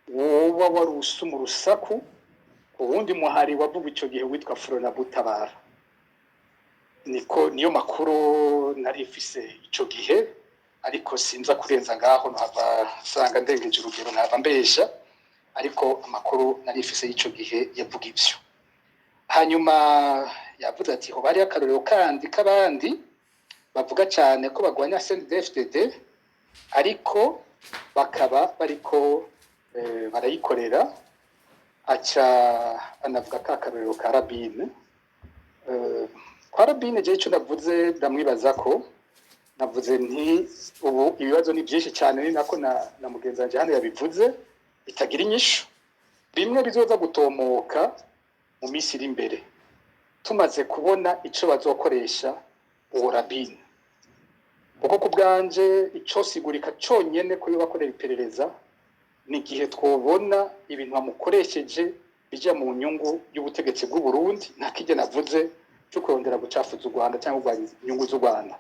woba warusu mu rusaku ubundi muhari wavuga ico gihe witwa Frona Butabara. Niyo makuru nari ifise ico gihe ariko sinza kurenza ngaho ntava sanga ndengeje urugero ntava mbesha ariko amakuru nari ifise ico gihe yavuga ivyo. Hanyuma yavuze ati ho bari akarorero kandi kabandi bavuga cyane ko bagwanya CNDD-FDD ariko bakaba bariko barayikorera aca anavuga ka akarorero ka Rabine. Kwa Rabine je ico navuze ndamwibaza ko navuze nti ubu ibibazo ni byinshi cyane ni nako na mugenzi wanje hano yabivuze bitagira inyishu bimwe bizoza gutomoka mu minsi iri imbere tumaze kubona ico bazokoresha uwo Rabine. Kuko kubwanje ico sigurika conyene ko bakorera iperereza ni gihe twobona ibintu bamukoresheje bija mu nyungu y'ubutegetsi bw'u Burundi nta kije navuze cyo kurondera gucafuza u Rwanda cyangwa inyungu z'u Rwanda.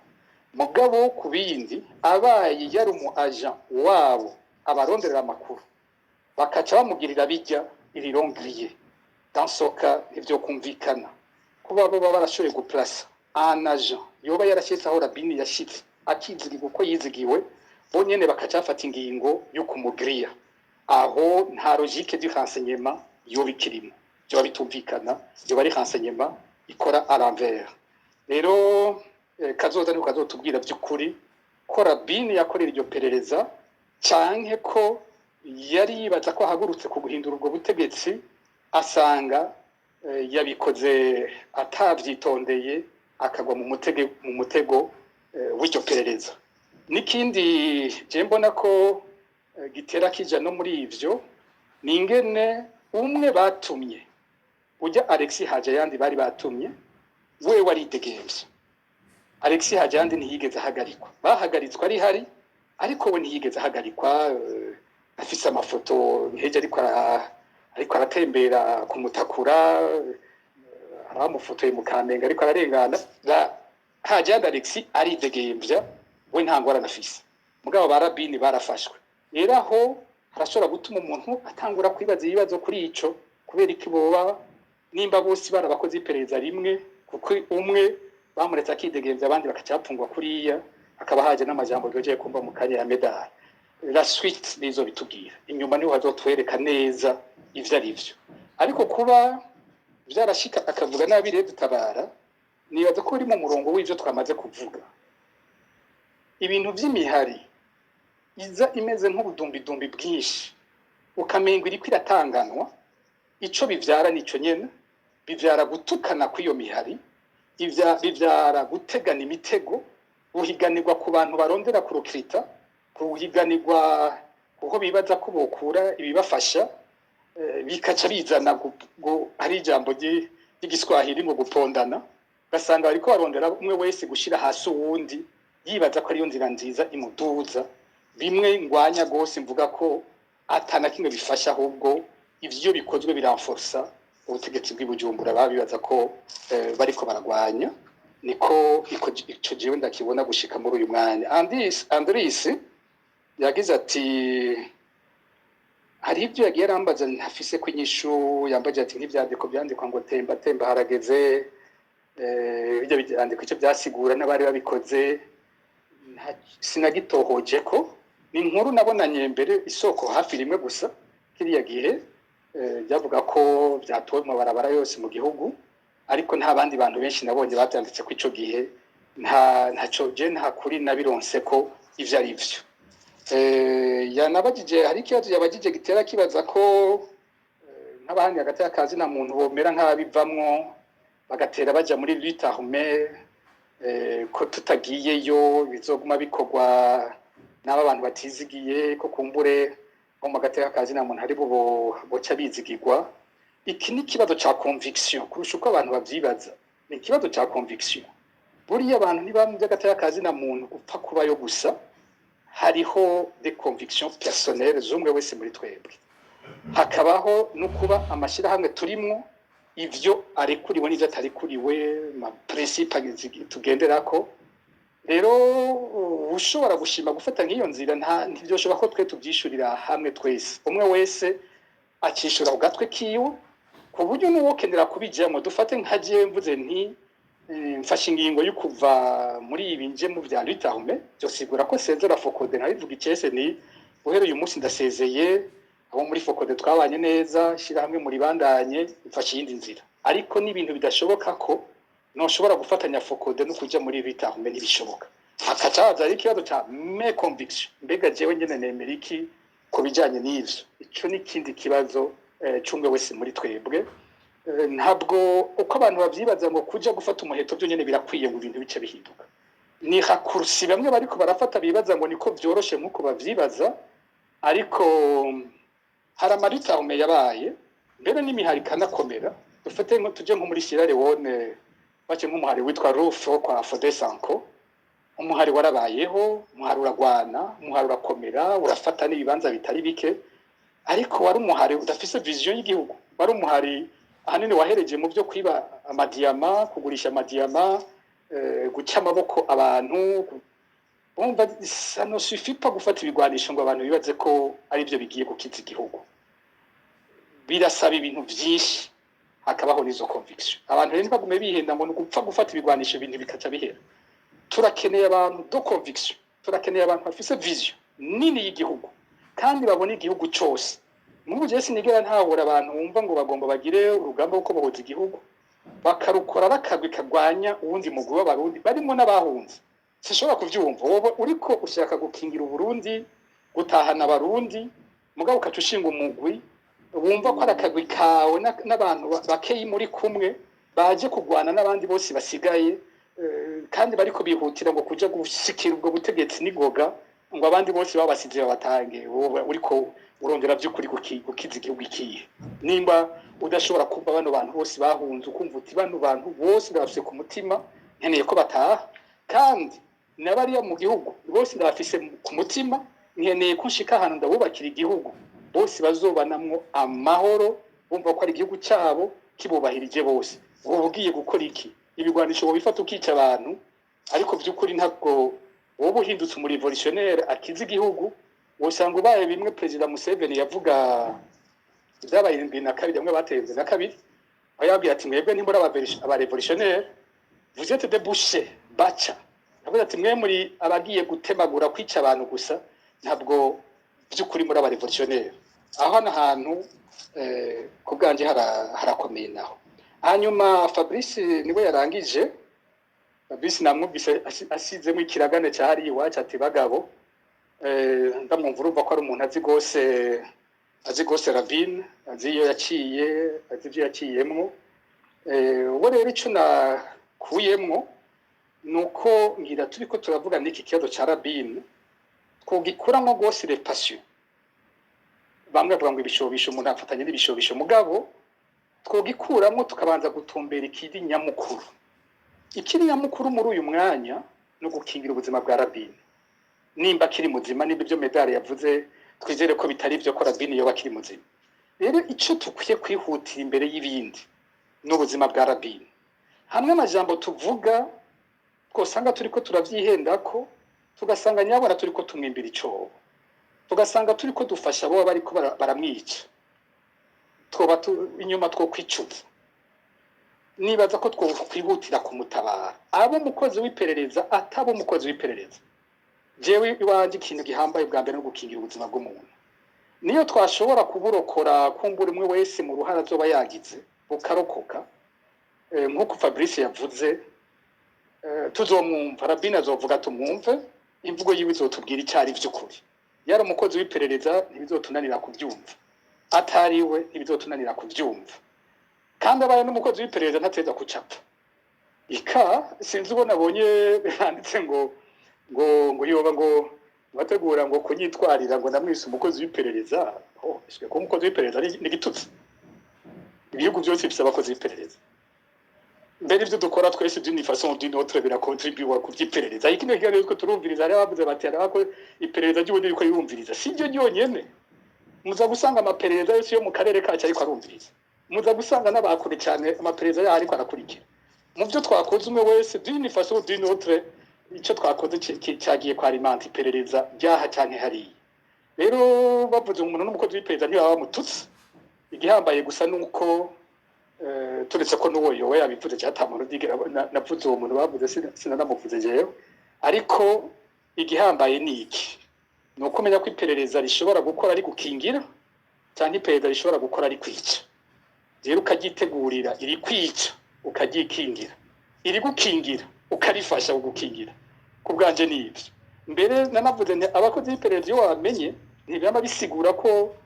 Mugabo kubindi abaye yari umu agent wabo abaronderera amakuru bakaca bamugirira bijya irirongriye dansoka ivyo kumvikana kuba bo barashoye guplace un agent yoba yarashitse aho Rabine yashitse akizigirwa uko yizigiwe bonyene bakaca bafata ingingo yo kumugriya aho nta logique du renseignement yoba ikirimo byo bitumvikana byo bari renseignement ikora à l'envers. Rero kazoza nuko azotubwira by'ukuri ko Rabine yakorera iryo perereza canke ko yari yibaza ko ahagurutse ku guhindura ubwo butegetsi asanga yabikoze atavyitondeye akagwa mu mutego w'iryo perereza. Nikindi je mbona ko gitera kija no muri ivyo ni ingene umwe batumye ujya Alexis Hajayandi bari batumye we waridegemvye. Alexis Hajayandi ntiyigeze ahagarikwa bahagaritswe ari hari ariko we ntiyigeze ahagarikwa afise amafoto nteje ariko aratembera kumutakura aramufotoye mu Kamenge ariko ararengana Hajayandi Alexis aridegemvya we nta ngwara nafise mugabo ba Rabine barafashwe. Rero aho harashobora gutuma umuntu atangura kwibaza ibibazo kuri ico kubera iki boba nimba bose barabakoze iperereza rimwe kuko umwe bamuretse akidegemvya abandi bakacapfungwa kuriya akaba haje n'amajambo yoje kumva mu kanya ya medal. La suite nizo bitubwira inyuma niho hazotwereka neza ivyo ari byo ariko kuba byarashika akavuga nabi rero dutabara nibaza ko uri mu murongo w'ivyo twamaze kuvuga. Ibintu vy'imihari iza imeze nk'ubudumbidumbi bwinshi ukamengo iri kwiratanganwa ico bivyara nico nyene bivyara gutukana kw'iyo mihari bivyara gutegana imitego uhiganirwa ku bantu barondera kurukirita kuhiganirwa kuko bibaza ko bokura ibibafasha bikaca bizana ari ijambo ry'igiswahili ngo gupondana basanga bariko barondera umwe wese gushira hasi uwundi yibaza ko ariyo nzira nziza imuduza bimwe ngwanya gose mvuga ko atana kimwe bifasha ahubwo ivyo bikozwe biranforsa ubutegetsi bw'Ibujumbura babibaza ko bariko baragwanya niko ico jewe ndakibona gushika muri uyu mwanya. Andris yagize ati hari ibyo yagiye arambaza ntafise ko inyishu yambaje ati nk'ivyandiko byandikwa ngo temba harageze ibyo byandiko ico byasigura n'abari babikoze sinagitohoje ko ni inkuru nabonanye mbere isoko hafi rimwe gusa kiriya gihe byavuga ko byatowe mu barabara yose mu gihugu ariko nta bandi bantu benshi nabonye babyanditse ko ico gihe ntaco je nta kuri nabironse ko ivyo ari byo. Yanabagije hari ikibazo yabagije gitera kibaza ko nk'abahandi hagati y'akazi na muntu bomera nk'abivamwo bagatera baja muri lutte armée ko tutagiyeyo bizoguma bikorwa n'aba bantu batizigiye ko kumbure bo mu gateka kazi na muntu hari boca bizigirwa. Iki ni kibazo ca conviction kurusha uko abantu bavyibaza ni kibazo ca conviction buriya abantu ntibamwe by'agatakazi na muntu gupfa kubayo gusa hariho des convictions personnelles z'umwe wese muri twebwe hakabaho no kuba amashyirahamwe turimwo ivyo arekuriwe n'ivyo atarikuriwe ma principe tugenderako rero ushobora gushima gufata nk'iyo nzira ntivyoshobora ko twe tubyishurira hamwe twese umwe wese akishura ugatwe kiwe ku buryo n'uwokenera kubijyamo dufate nkagiye mvuze nti mfashe ingingo yo kuva muri ibi nje mu bya litahume byosigura ko sezera fokode nabivuga icese ni uhereye umunsi ndasezeye abo muri fokode twabanye neza shira hamwe muri bandanye mfashe yindi nzira ariko n'ibintu bidashoboka ko noshobora gufatanya fokode no kujya muri litahume ntibishoboka hakacaza ari ikibazo cya me conviction mbega jewe nyene nemera iki ku bijanye n'ivyo ico ni kindi kibazo cumwe wese muri twebwe ntabwo uko abantu bavyibaza ngo kuja gufata umuheto byo nyene birakwiye mu bintu bice bihinduka ni hakursi bamwe bariko barafata bibaza ngo niko vyoroshe nkuko bavyibaza ariko hari amaritahume yabaye mbere n'imihari kanakomera dufate nko tuje nko muri Sierra Leone bace nk'umuhari witwa Rufo kwa Fodesanko umuhari warabayeho umuhari uragwana umuhari urakomera urafata n'ibibanza bitari bike ariko wari umuhari udafise vision y'igihugu wari umuhari ahanini wahereje mu byo kwiba amadiyama kugurisha amadiyama guca amaboko abantu umva sano suffit pas gufata ibigwanisho ngo abantu bibaze ko ari byo bigiye gukiza igihugu birasaba ibintu byinshi hakabaho nizo conviction abantu rero bagume bihenda ngo gupfa gufata ibigwanisho ibintu bikaca bihera turakeneye abantu do conviction turakeneye abantu bafise vision nini y'igihugu kandi babona igihugu cyose mu gihe sinigera ntahura abantu bumva ngo bagomba bagire urugamba uko bahoza igihugu bakarukora bakagwi kagwanya uwundi mugwi w'abarundi barimo n'abahunze sishobora kuvyumva wowe uriko ushaka gukingira uburundi gutahana abarundi mugabo ukacushinga umugwi bumva ko arakagwi kawe n'abantu bakeyi muri kumwe baje kugwana n'abandi bose basigaye kandi bariko bihutira ngo kuja gushikira ubwo butegetsi nigoga ngo abandi bose babasize babatange wowe uriko urondera by'ukuri gukiza igihugu ikiye nimba udashobora kumva bano bantu bose bahunze ukumva uti bano bantu bose ndabafise ku mutima nkeneye ko bataha kandi nabariya mu gihugu bose ndabafise ku mutima nkeneye ko nshika ahantu ndabubakira igihugu bose bazobanamwo amahoro bumva ko ari igihugu cyabo kibubahirije bose wowe ugiye gukora iki ibigwanisho bifata ukica abantu ariko by'ukuri ntabwo wowe uhindutse muri revolutionnaire akiza igihugu usanga ubaye bimwe President Museveni yavuga byabaye 2002 bamwe bateye 2002 ayabwiye ati mwebwe ntimbura aba revolutionnaire vous êtes des bouchers bacha avuga ati mwe muri abagiye gutemagura kwica abantu gusa ntabwo by'ukuri muri aba revolutionnaire aho n'ahantu kubganje harakomeye naho hanyuma Fabrice niwe yarangije Fabrice namwubise asizemo ikiragane cyari iwacu ati bagabo ndamumva urumva ko ari umuntu azi gose Rabin azi iyo yaciye azi ibyo yaciyemwo ubu rero icyo nakuyemwo nuko ngira turiko turavuga n'iki kibazo ca Rabin twogikuramo gose les passions bamwe bavuga ngo ibishobisho umuntu afatanye n'ibishobisho mugabo twogikuramo tukabanza gutumbera ikiri nyamukuru muri uyu mwanya no gukingira ubuzima bwa Rabin nimba kiri muzima niba ibyo medali yavuze twizere ko bitari byo ko Rabin yoba kiri muzima rero icyo tukwiye kwihutira imbere y'ibindi n'ubuzima bwa Rabin hamwe amajambo tuvuga twosanga turiko turavyihendako tugasanga nyabona turiko tumwimbira icobo tugasanga turiko dufasha abo bariko baramwica twoba inyuma two kwicuza nibaza ko twokwihutira kumutabara abo mukozi w'iperereza atabo mukozi w'iperereza jewe iwanje ikintu gihambaye bwa mbere no gukingira ubuzima bw'umuntu niyo twashobora kuburokora kumbura umwe wese mu ruhara azoba yagize bukarokoka nk'uko Fabrice yavuze tuzomwumva Rabin azovuga tumwumve imvugo yiwe izotubwira icyari by'ukuri yari umukozi w'iperereza ntibizotunanira kubyumva atariwe ntibizotunanira kubyumva kandi abaye n'umukozi w'iperereza ntateza kucapa sinzi ubona abonye handitse ngo yoba ngo bategura ngo kunyitwarira ngo namwise umukozi w'iperereza ishwe ko umukozi w'iperereza n'igitutsi ibihugu byose bifite abakozi b'iperereza mbere ivyo dukora twese d'une façon d'une autre birakontribuwa ku vy'iperereza ariko n'igihe rero turumviriza hari abavuze bati hari abako iperereza ry'ubundi riko yumviriza sivyo ryonyene muza gusanga amaperereza yose yo mu karere kacu ariko arumviriza muza gusanga n'abakure cyane amaperereza yaho ariko arakurikira mu byo twakoze umwe wese d'une façon d'une autre icyo twakoze cyagiye kwa alimenti iperereza ryaha cyane hariya rero bavuze umuntu n'umukozi w'iperereza ntibaba bamututse igihambaye gusa nuko turetse ko n'uwo yowe yabivuze cyatamuntu digera navuze uwo muntu bavuze sinanamuvuze jewe ariko igihambaye ni iki ni ukumenya ko iperereza rishobora gukora ari gukingira cyangwa iperereza rishobora gukora ari kwica rero ukagyitegurira iri kwica ukagyikingira iri gukingira ukarifasha gukingira ku bwanje ni ibyo mbere nanavuze nti abakozi b'iperereza iyo wamenye ntibama bisigura ko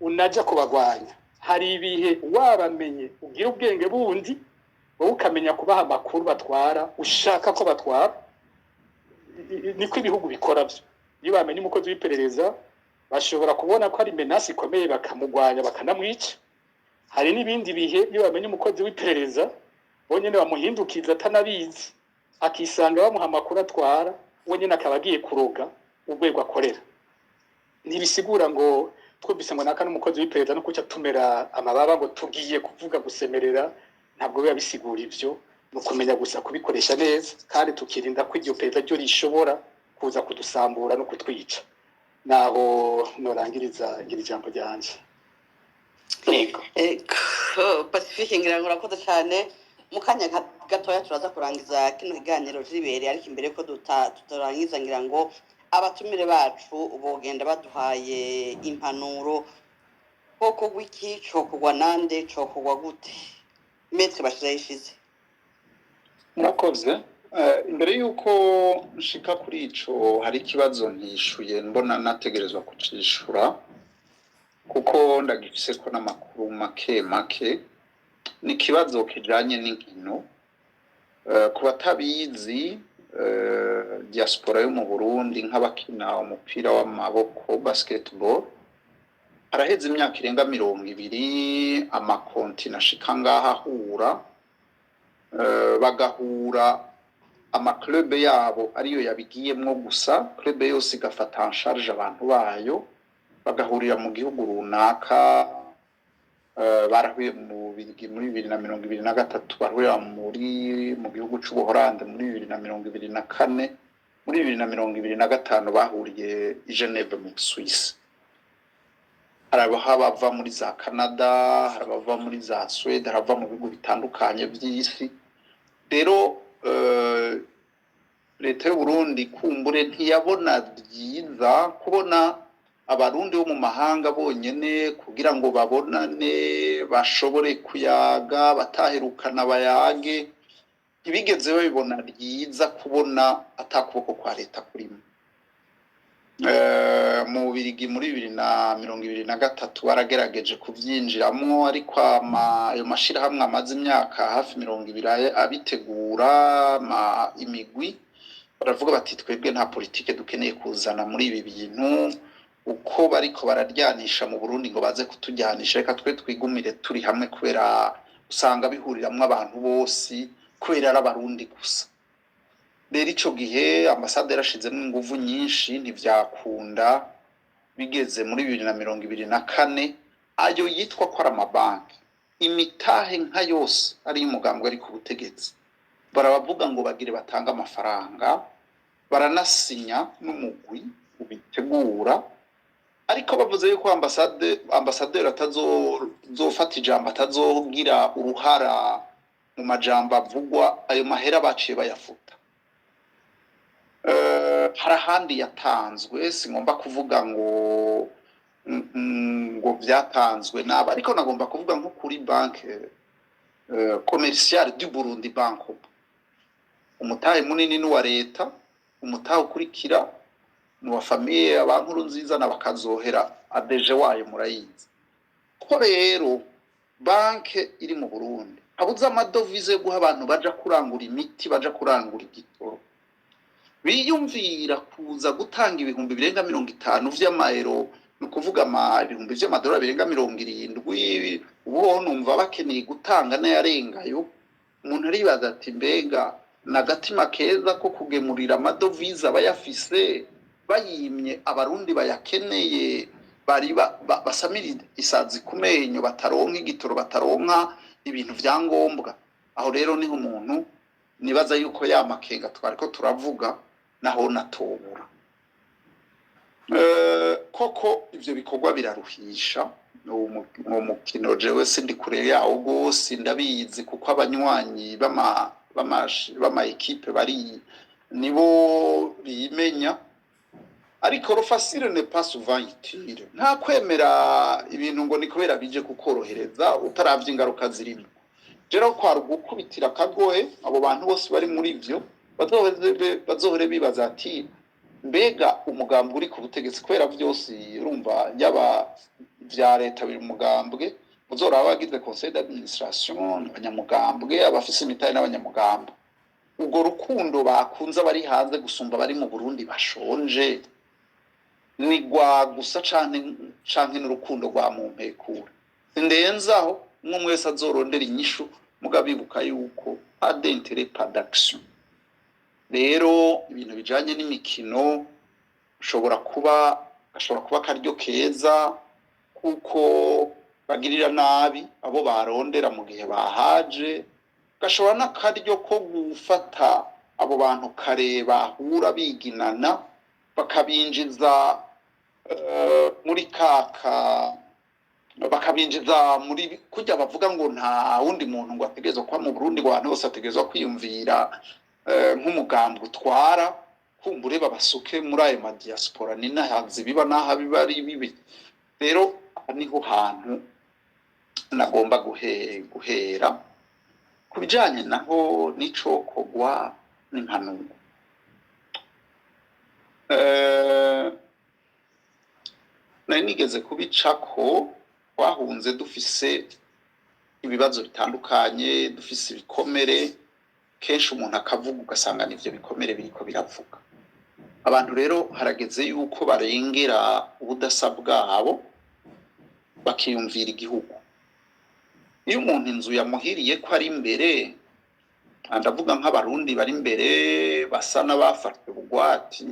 unaja kubagwanya hari ibihe wabamenye ugira ubwenge bundi wowe ukamenya kubaha amakuru batwara ushaka ko batwara niko ibihugu bikora byo iyo bamenye umukozi w'iperereza bashobora kubona ko ari menace ikomeye bakamugwanya bakanamwica hari n'ibindi bihe iyo bamenye umukozi w'iperereza bonyene bamuhindukiza atanabizi akisanga bamuha amakuru atwara wenyine akaba agiye kuroga urwego akorera ntibisigura ngo twumvise ngo naka n'umukozi w'iperereza no kuca tumera amababa ngo tugiye kuvuga gusemerera ntabwo biba bisigura ivyo no kumenya gusa kubikoresha neza kandi tukirinda ko iryo perereza ryo rishobora kuza kudusambura no kutwica naho norangiriza ngira ijambo ryanje Pacifique ngira ngo urakoze cyane mu kanya gatoya turaza kurangiza kino kiganiro ribereye ariko imbere ko tutarangiza ngira ngo abatumire bacu bogenda baduhaye impanuro koko wiki cyo kugwa nande cyo kugwa gute metre bashirayishize murakoze imbere yuko nshika kuri ico hari ikibazo ntishuye mbona nategerezwa kucishura kuko ndagifise ko n'amakuru make ni kibazo kijanye n'inkino ku batabizi diaspora yo mu Burundi nk'abakina umupira w'amaboko basketball araheze imyaka irenga 200 amakonti nashika ngaha ahura bagahura amaklub yabo ariyo yabigiyemwo gusa club yose igafata en charge abantu bayo bagahurira mu gihugu runaka barahuye mu birigi muri 2023 bahurira mu gihugu c'Ubuholande muri 2024 muri 2025 bahuriye i Geneve mu Swiss harabava muri za Canada harabava muri za Sweden harabava mu bihugu bitandukanye by'isi rero leta y'u Burundi kumbure ntiyabona byiza kubona abarundi bo mu mahanga bonyene kugira ngo babonane bashobore kuyaga bataherukana bayage ntibigeze babibona byiza kubona atakuboko kwa leta kurimo mu birigi muri 2023 baragerageje kuvyinjiramwo ariko ayo mashirahamwe amaze imyaka hafi 20 abitegura imigwi baravuga bati twebwe nta politike dukeneye kuzana muri ibi bintu uko bariko bararyanisha mu Burundi ngo baze kutujyanisha reka twe twigumire turi hamwe kubera usanga bihuriramwe abantu bose kubera abarundi gusa rero ico gihe ambasade yarashizemo inguvu nyinshi ntivyakunda bigeze muri 2024 ayo yitwa ko ari amabanki imitahe nka yose ari umugambwe ari ku butegetsi barabavuga ngo bagire batanga amafaranga baranasinya n'umugwi ubitegura ariko bavuze yuko ambasaderi atazofata ijambo atazogira uruhara mu majambo avugwa ayo mahera baciye bayafuta harahandi yatanzwe singomba kuvuga ngo byatanzwe naba ariko nagomba kuvuga nko kuri banke commerciale du Burundi banko umutahe munini n'uwa leta umutahe ukurikira n'uwa famille abankuru nziza nabakazohera adeje wayo murayizi ko rero banke iri mu Burundi abuza amadovize guha abantu baja kurangura imiti baja kurangura igitoro biyumvira kuza gutanga ibihumbi birenga 50 vy'amayero no kuvuga ibihumbi vy'amadolari birenga 70 ubu numva bakeneye gutanga n'ayarengayo umuntu aribaza ati mbega n'agatima keza ko kugemurira amadovize abayafise bayimye abarundi bayakeneye bari basamira isazi ku menyo bataronka igitoro bataronka ibintu vyangombwa. Aho rero niho umuntu nibaza yuko yamakenga twariko turavuga naho natobura. Koko ivyo bikorwa biraruhisha uwo mukino jewe sindi kure yawo gose ndabizi kuko abanywanyi bama equipe bari nibo bimenya, ariko le facile n'est pas souvent utile. Nta kwemera ibintu ngo ni kubera bije kukorohereza utaravye ingaruka zirimo. Jero kwa gukubitira akagohe abo bantu bose bari muri ivyo bazohore bibaza ati mbega umugambi uri ku butegetsi kubera byose urumva yaba vya leta biri umugambwe uzora abagize conseil d'administration abanyamugambwe abafise imitahe n'abanyamugambwe. Ubwo rukundo bakunze bari hanze gusumba bari mu Burundi bashonje nigwa gusa canke n'urukundo rwa mumpekura. Sindenzaho umwe wese azorondera inyishu mugabibuka yuko adentere pas d'action. Rero ibintu bijanye n'imikino ashobora kuba akaryo keza kuko bagirira nabi abo barondera mu gihe bahaje, gashobora n'akaryo ko gufata abo bantu kare bahura biginana bakabinjiza muri bakabinjiza muri kujya bavuga ngo nta wundi muntu ngo ategerezwa kwa mu Burundi ngo abantu bose ategerezwa kwiyumvira nk'umugambi utwara kumbure babasuke muri ayo madiaspora ni nahanze biba naha biba ari bibi. Rero niho hantu nagomba guhera kubijanye naho nico kogwa n'impanuro. Nari nigeze kubicako twahunze dufise ibibazo bitandukanye, dufise ibikomere kenshi umuntu akavuga ugasanga nivyo bikomere biriko biravuga. Abantu rero harageze yuko barengera ubudasa bwabo bakiyumvira igihugu. Iyo umuntu inzu yamuhiriye ko ari imbere, ndavuga nk'abarundi bari imbere basa n'abafashwe bugwati,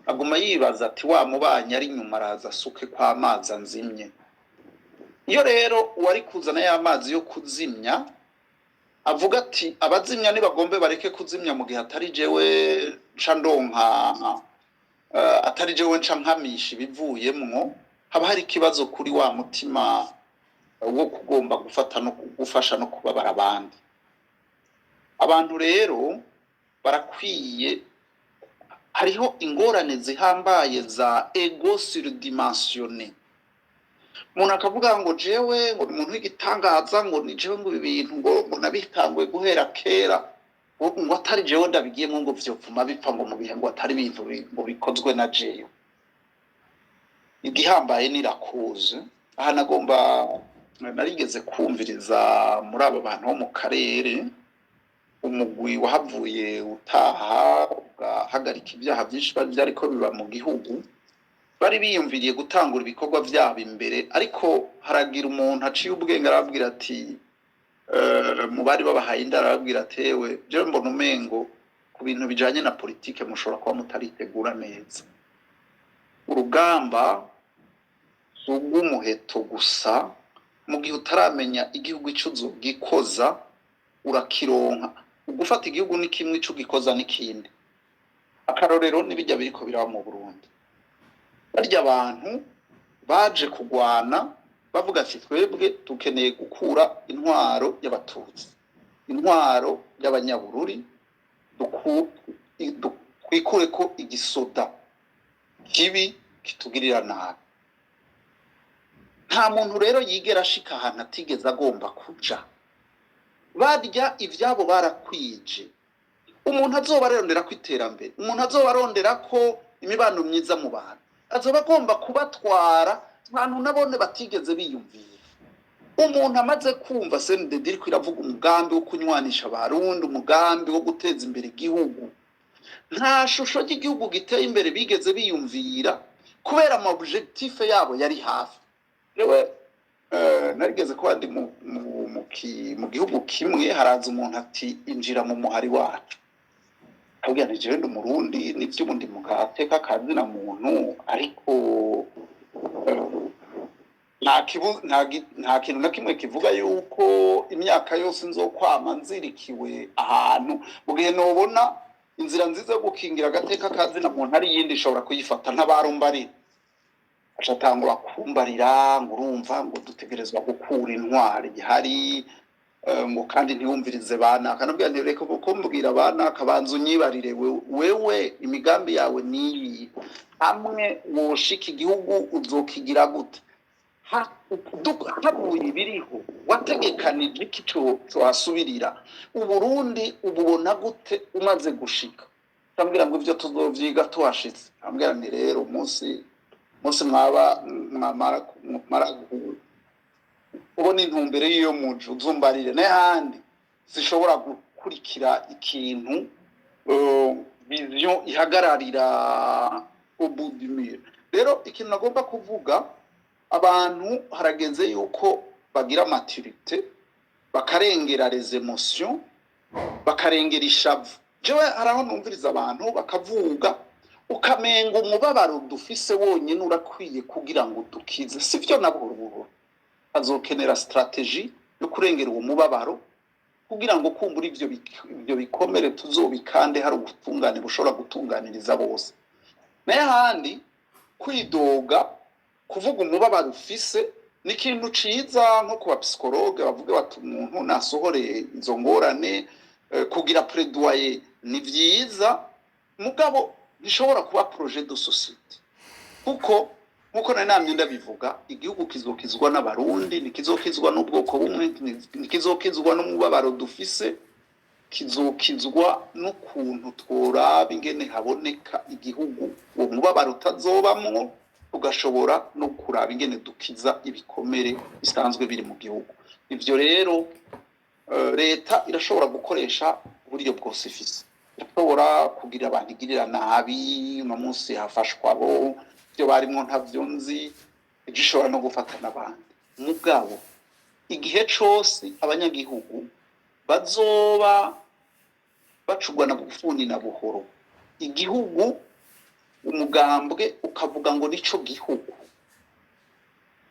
aguma yibaza ati wa mubanye ari nyuma araza asuke kwa amazi anzimye. Iyo rero uwari kuzana y'amazi yo kuzimya avuga ati abazimya nibagombe bareke kuzimya mu gihe atari jewe nca ndonka atari jewe nca nkamisha ibivuyemwo, haba hari ikibazo kuri wa mutima wo kugomba gufata no gufasha no kubabara abandi. Abantu rero barakwiye, hariho ingorane zihambaye za ego surdimensionné. Umuntu akavuga ngo jewe ngo umuntu w'igitangaza ngo ni jewe ngo ibintu ngo nabitangwe guhera kera ngo atari jewe ndabigiyemo ngo vyopfuma bipfa ngo mu bihe ngo atari ibintu ngo bikozwe na jewe. Igihambaye nirakuze. Aha nagomba narigeze kumviriza muri aba bantu bo mu karere umugwi wahavuye utaha ugahagarika ibyaha byinshi byariko biba mu gihugu, bari biyumviriye gutangura ibikorwa byabo imbere, ariko haragira umuntu aciye ubwenge arababwira ati mu bari babahaye indara arababwira atewe jewe mbona umengo ku bintu bijanye na politike mushobora kuba mutaritegura neza. Urugamba rw'umuheto gusa mu gihe utaramenya igihugu icuzo gikoza urakironka. Ugufata igihugu ni kimwe ico gikoza n'ikindi. Akarorero nibijya biriko biraba mu Burundi. Barya abantu baje kugwana bavuga ati twebwe tukeneye gukura intwaro y'abatutsi, intwaro y'abanyabururi, twikure ko igisoda kibi kitugirira nabi. Nta muntu rero yigera ashika ahantu atigeze agomba kuja. Barya ivyabo barakwije. Umuntu azoba arondera kwiterambere, umuntu azoba arondera ko imibano myiza mu bantu, azoba agomba kubatwara abantu nabone batigeze biyumvira. Umuntu amaze kumva CNDD iriko iravuga umugambi wo kunywanisha abarundi, umugambi wo guteza imbere igihugu, nta shusho y'igihugu giteye imbere bigeze biyumvira kubera ama objectif yabo yari hafi. Rewe narigeze ko ndi mu mu gihugu kimwe haraza umuntu ati injira mu muhari wacu abwira nti jewe ndi umurundi nivyo ubundi mu gateka kazina muntu ariko nta kintu na kimwe kivuga yuko imyaka yose nzokwama nzirikiwe ahantu mu gihe nobona inzira nziza yo gukingira agateka kazina muntu ari yindi ishobora kuyifata ntabarumbarira acatangura kumbarira ngo urumva ngo dutegerezwa gukura intwari gihari ngo kandi ntiwumvirize bana kanabwira nti reka kumbwira bana kabanza unyibarire wewe imigambi yawe niyi hamwe woshika igihugu uzokigira gute habuye biriho wategekanije iki tuhasubirira uburundi ububona gute umaze gushika tambwira ngo ivyo tuzovyiga tuhashitse ambwira nti rero umunsi mwamara ubona intumbere y'iyo muji uzumbarire n'ahandi zishobora gukurikira ikintu vision ihagararira ubudimire rero ikintu nagomba kuvuga abantu harageze yuko bagira maturité bakarengera les émotions bakarengera ishavu jewe haraho numviriza abantu bakavuga ukamenga umubabaro dufise wonyene urakwiye kugira ngo dukize sivyo nabuhoro azokenera strategie yo kurengera uwo mubabaro kugira ngo kumbura ivyo bikomere tuzobikande hari ubutungane bushobora gutunganiriza bose n'ahandi kwidoga kuvuga umubabaro ufise ni ikintu ciza nko kuba psychologue bavuga bati umuntu nasohore izo ngorane kugira plaidoyer ni vyiza mugabo bishobora kuba projet de société kuko nkuko namye ndabivuga igihugu kizokizwa n'abarundi nikizokizwa n'ubwoko bumwe nikizokizwa n'umubabaro dufise kizokizwa n'ukuntu tworaba ingene haboneka igihugu uwo mubabaro utazobamwo ugashobora no kuraba ingene dukiza ibikomere bisanzwe biri mu gihugu ivyo rero leta irashobora gukoresha uburyo bwose ifise irashobora kugira abantu igirira nabi mu munsi hafashwa abo byo barimo ntavyo nzi igishobora no gufata n'abandi mugabo igihe cose abanyagihugu bazoba bacugwa na gufuni na buhoro igihugu umugambwe ukavuga ngo nico gihugu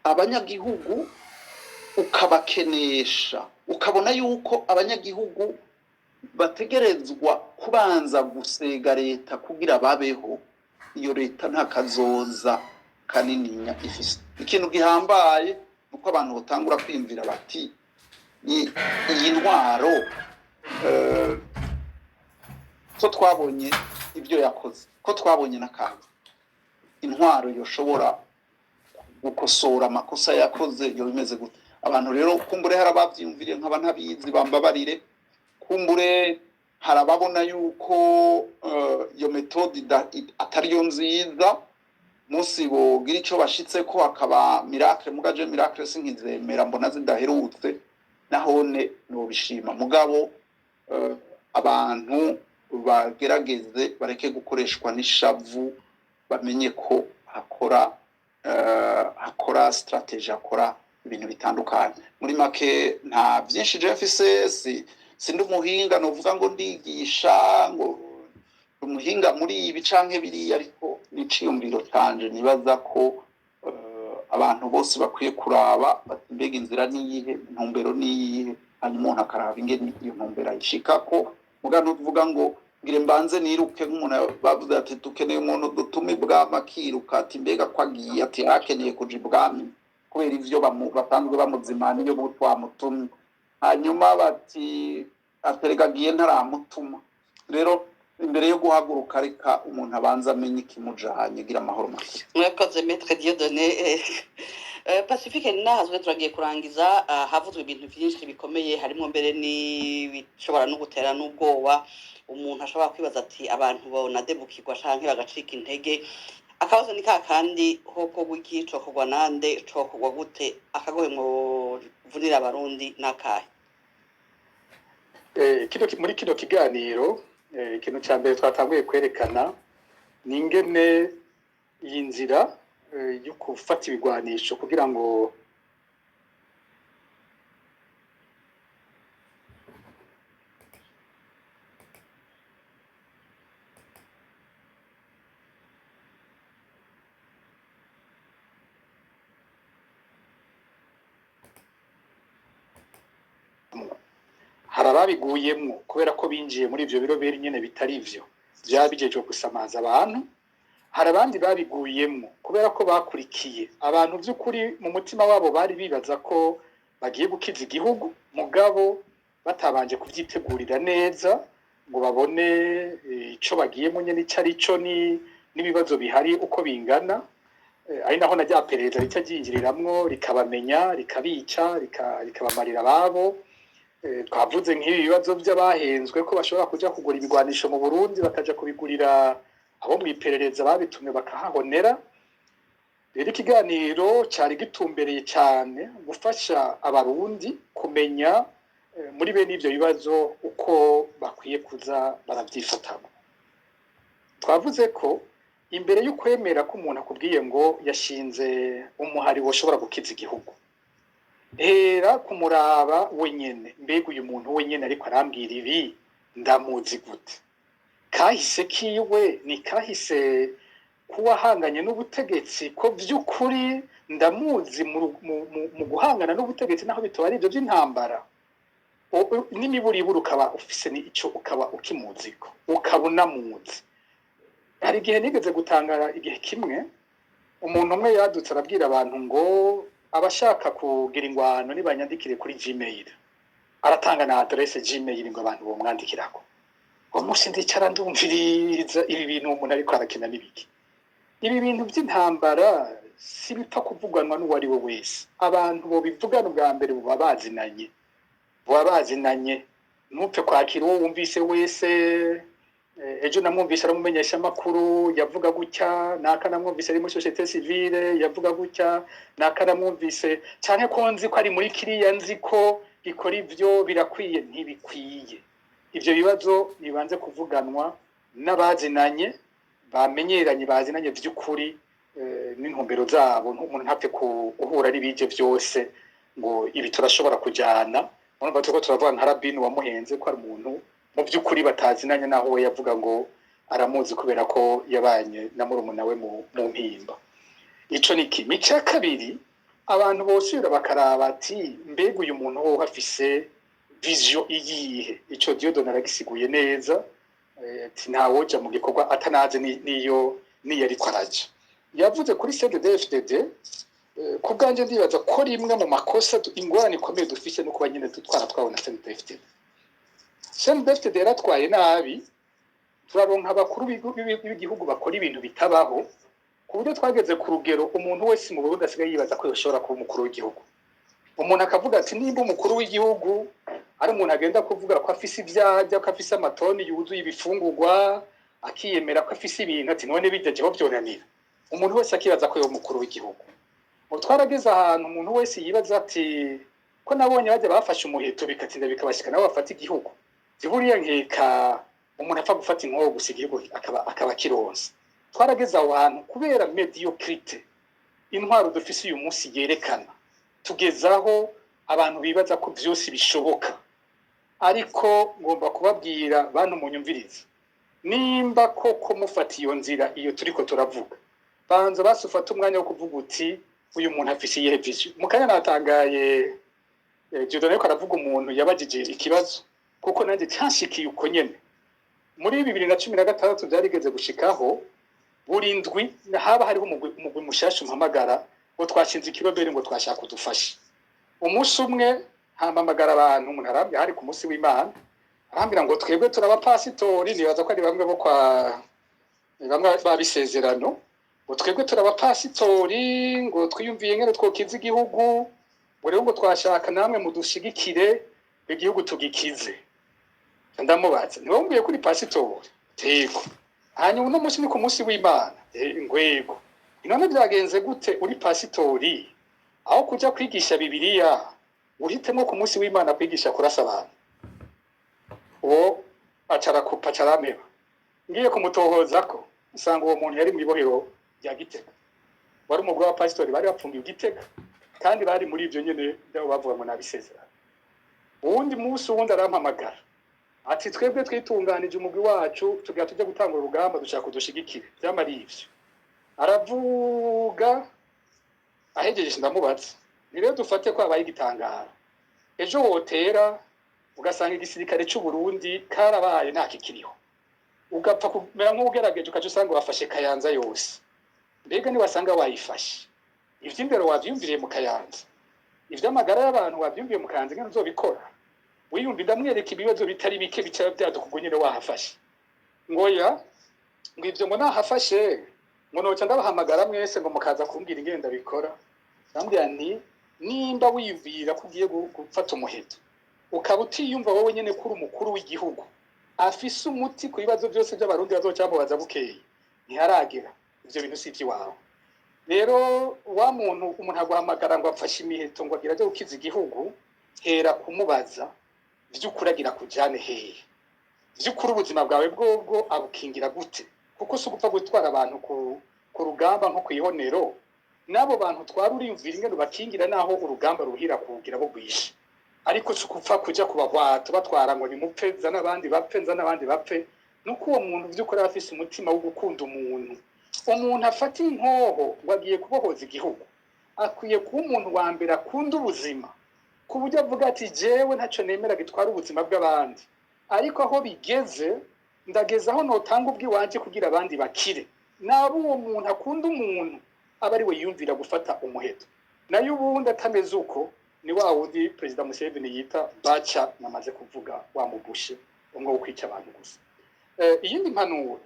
abanyagihugu ukabakenesha ukabona yuko abanyagihugu bategerezwa kubanza gusega leta kugira babeho iyo leta nta kazoza kanininya ifise ikintu gihambaye nuko abantu batangura kwimvira bati iyi ntwaro ko twabonye ibyo yakoze ko twabonye n'akazi intwaro yoshobora gukosora amakosa yakoze yo bimeze gute abantu rero kumbure harabavyumviriye nkaba ntabizi bambabarire kumbure harababona yuko iyo metode atariyo nziza musi bogira ico bashitse ko akaba miracle mugaje miracle sinkizemera mbona zidaherutse nahone no bishima mugabo abantu bagerageze bareke gukoreshwa n'ishavu bamenye ko hakora strategy akora ibintu bitandukanye muri make nta byinshi je mfise sindi umuhinga novuga ngo ndigisha ngo umuhinga muri ibi canke biri ariko niciyumviro canje nibaza ko abantu bose bakwiye kuraba mbega inzira niyihe intumbero niyihe hanyuma umuntu akaraba ingene iyo ntumbero ayishikako mugano tuvuga ngo ngire mbanze niruke nk'umuntu bavuze ati dukeneye umuntu dutuma ibwami akiruka ati mbega ko agiye ati hakeneye kuja ibwami kubera ivyo batanzwe bamuzimana iyo butwamutumye hanyuma bati aterega agiye ntaramutuma rero imbere yo guhaguruka reka umuntu abanza amenye ikimujanye gira amahoro make mwakoze Maître Dieudonné Pacifique nahazwe turagiye kurangiza havuzwe ibintu byinshi bikomeye harimo mbere ni bishobora no gutera n'ubwoba umuntu ashobora kwibaza ati abantu babona debukirwa canke bagacika intege akabazo ni kakandi hoko gw'ikico kugwa nande co kugwa gute akagoye mu vunira abarundi nakahe muri kino kiganiro ikintu cya mbere twatanguye kwerekana ni ingene iyi nzira yo gufata ibigwanisho kugira ngo ababiguyemwo kubera ko binjiye muri ivyo biroberi nyene bitari ivyo byabijejwe gusamaza abantu, hari abandi babiguyemwo kubera ko bakurikiye abantu by'ukuri mu mutima wabo bari bibaza ko bagiye gukiza igihugu mugabo batabanje kuvyitegurira neza ngo babone ico bagiyemo nyene ico ari cyo n'ibibazo bihari uko bingana, ari naho najya pereza rica ryinjiriramwo rikabamenya rikabica rikabamarira ababo. Twavuze nk'ibi bibazo by'abahenzwe ko bashobora kuja kugura ibigwanisho mu Burundi bakaja kubigurira abo mu iperereza babitumye bakahahonera. Rero ikiganiro cyari gitumbereye cyane gufasha abarundi kumenya muri bene ivyo bibazo uko bakwiye kuza baravyifatamo. Twavuze ko imbere y'ukwemera ko umuntu akubwiye ngo yashinze umuhari woshobora gukiza igihugu, hera kumuraba wenyene, mbega uyu muntu wenyene ariko arambwira ibi ndamuzi gute, kahise kiwe ni kahise kuwahanganye n'ubutegetsi ko by'ukuri ndamuzi mu guhangana n'ubutegetsi naho bitaba ari ibyo by'intambara, n'imiburiburu ukaba ufise n'ico ukaba ukimuziko ukaba unamuzi. Hari igihe nigeze gutangara igihe kimwe umuntu umwe yadutse arabwira abantu ngo abashaka kugira ingwano nibanyandikire kuri Gmail, aratanga na adresse Gmail ngo abantu bomwandikirako. Uwo munsi ndicara ndumviriza ibi bintu umuntu ariko arakina n'ibiki. Ibi bintu by'intambara si bipfa kuvuganwa n'uwari we wese, abantu bo bivugana ubwa mbere buba bazinanye ntupfe kwakira uwo wumvise wese. Ejo namwumvise aramumenyesha amakuru yavuga gutya, naka namwumvise ari muri societe civile yavuga gutya, naka namwumvise cyane ko nzi ko ari muri kiriya nzi ko ikora ivyo birakwiye ntibikwiye. Ivyo bibazo bibanze kuvuganwa n'abazinanye bamenyeranye bazinanye by'ukuri n'intumbero zabo, umuntu ntapfe guhura ari bije byose ngo ibi turashobora kujana. Urumva tuko turavuga nka Rabin wamuhenze ko ari umuntu mu by'ukuri batazinanye naho we yavuga ngo aramuzi kubera ko yabanye na murumuna we mu mpimba. Ico ni kimi. Cya kabiri, abantu bose bakaraba ati mbega uyu muntu wo hafise vision iyihe. Ico Dieudonne aragisiguye neza, ati ntawoja mu gikorwa atanaze niyo ariko araja. Yavuze kuri CNDD-FDD, ku bwanje ndibaza ko rimwe mu makosa ingorane ikomeye dufise no kuba nyine twabona CNDD-FDD. CNDD-FDD yaratwaye nabi, turaronka abakuru b'igihugu bakora ibintu bitabaho, ku buryo twageze ku rugero umuntu wese mu Burundi asigaye yibaza ko yoshobora kuba umukuru w'igihugu. Umuntu akavuga ati nimba umukuru w'igihugu ari umuntu agenda kuvuga ko afise ivyarya, ko afise amatoni yuzuye ibifungurwa, akiyemera ko afise ibintu, ati none bijya jeho byonanira. Umuntu wese akibaza ko yo umukuru w'igihugu. Twarageze ahantu umuntu wese yibaza ati ko nabonye bajya bafashe umuheto bikatinda bikabashika nabo bafata igihugu. Ziburiya nkeka umuntu apfa gufata inkoho gusa igihugu akaba kironse. Twarageze aho hantu kubera mediocrité intwaro dufise uyu munsi yerekana, tugezaho abantu bibaza ko byose bishoboka. Ariko ngomba kubabwira bantu munyumviriza, nimba koko mufata iyo nzira iyo turiko turavuga, banza basufata umwanya wo kuvuga uti uyu muntu afise iyihe vision. Mukanya natangaye Dieudonne ko aravuga umuntu yabajije ikibazo, kuko nanjye cyanshikiye uko nyene. Muri 2016 byarigeze gushikaho burindwi haba hariho umugwi mushasha mpamagara ngo twashinze ikirobere ngo twashaka kudufasha. Umunsi umwe hampamagara abantu, umuntu arambye hari ku munsi w'Imana, arambira ngo twebwe turabapasitori, nibaza ko ari bamwe bo kwa bamwe babisezerano, ngo twebwe turabapasitori, ngo twiyumviye ngene twokiza igihugu, ngo rero ngo twashaka namwe mudushigikire igihugu tugikize. Ndamubaza ntiwumviye kuri pasitori? Tego. Hanyuma uno munsi ni ku munsi w'Imana. Ngwego. Inone byagenze gute uri pasitori aho kuja kwigisha Bibiliya uhitemo ku munsi w'Imana kwigisha kurasa abantu? Uwo acarameba. Ngiye kumutohoza ko usanga uwo muntu yari mu ibohero rya Gitega. Wari umugwa wa pasitori bari bapfungiye Gitega, kandi bari muri ivyo nyene byabo bavuga ngo nabisezera. Uwundi munsi wundi arampamagara ati twebwe twitunganije umugwi wacu tugira tujya gutanga urugamba dushaka kudushigikira. Byamari ivyo aravuga ahejeje ndamubaza, ni rero dufate ko abaye igitangara ejo wotera ugasanga igisirikare cy'u Burundi karabaye nta kikiriho ugapfa kumera nk'ugerageje ukaje usanga wafashe Kayanza yose mbega ni wasanga wayifashe ivy'imbere wavyumviriye mu Kayanza ivy'amagara y'abantu wavyumviye mu Kayanza ngene uzobikora wiyumva ndamwereka ibibazo bitari bike bicara byadukugunyire wahafashe ngoya ngo ivyo ngo nahafashe ngo noca ndabahamagara mwese ngo mukaza kumbwira ingenda bikora ndambwira nti nimba wiyumvira ko ugiye gufata umuheto ukaba utiyumva wowe nyene kuri umukuru w'igihugu afise umuti ku bibazo byose by'abarundi bazocamubaza bukeye ntiharagera ivyo bintu si ivy'iwawe rero wa muntu umuntu aguhamagara ngo afashe imiheto ngo agira aje gukiza igihugu hera kumubaza vy'ukuri agira kujane hehe vy'ukuri ubuzima bwawe bwobwo abukingira gute kuko si ugupfa gutwara abantu ku rugamba nko kwihonero n'abo bantu twari uriyumvira ingene bakingira naho urugamba ruhira kugira bo gwishe ariko si ugupfa kuja kubahwata batwara ngo nimupfe zana abandi bapfe zana abandi bapfe nuko uwo muntu vy'ukuri afise umutima wo gukunda umuntu afata inkoho ngo agiye kubohoza igihugu akwiye kuba umuntu wa mbere akunda ubuzima ku buryo avuga ati jewe ntaco nemera gitwara ubuzima bw'abandi ariko aho bigeze ndageza aho notanga ubwiwanje kugira abandi bakire nabo uwo muntu akunda umuntu aba ari we yumvira gufata umuheto nayo ubundi atameze uko ni wa wundi Perezida Museveni yita baca namaze kuvuga wamubushe umwe wo kwica abantu gusa iyindi mpanuro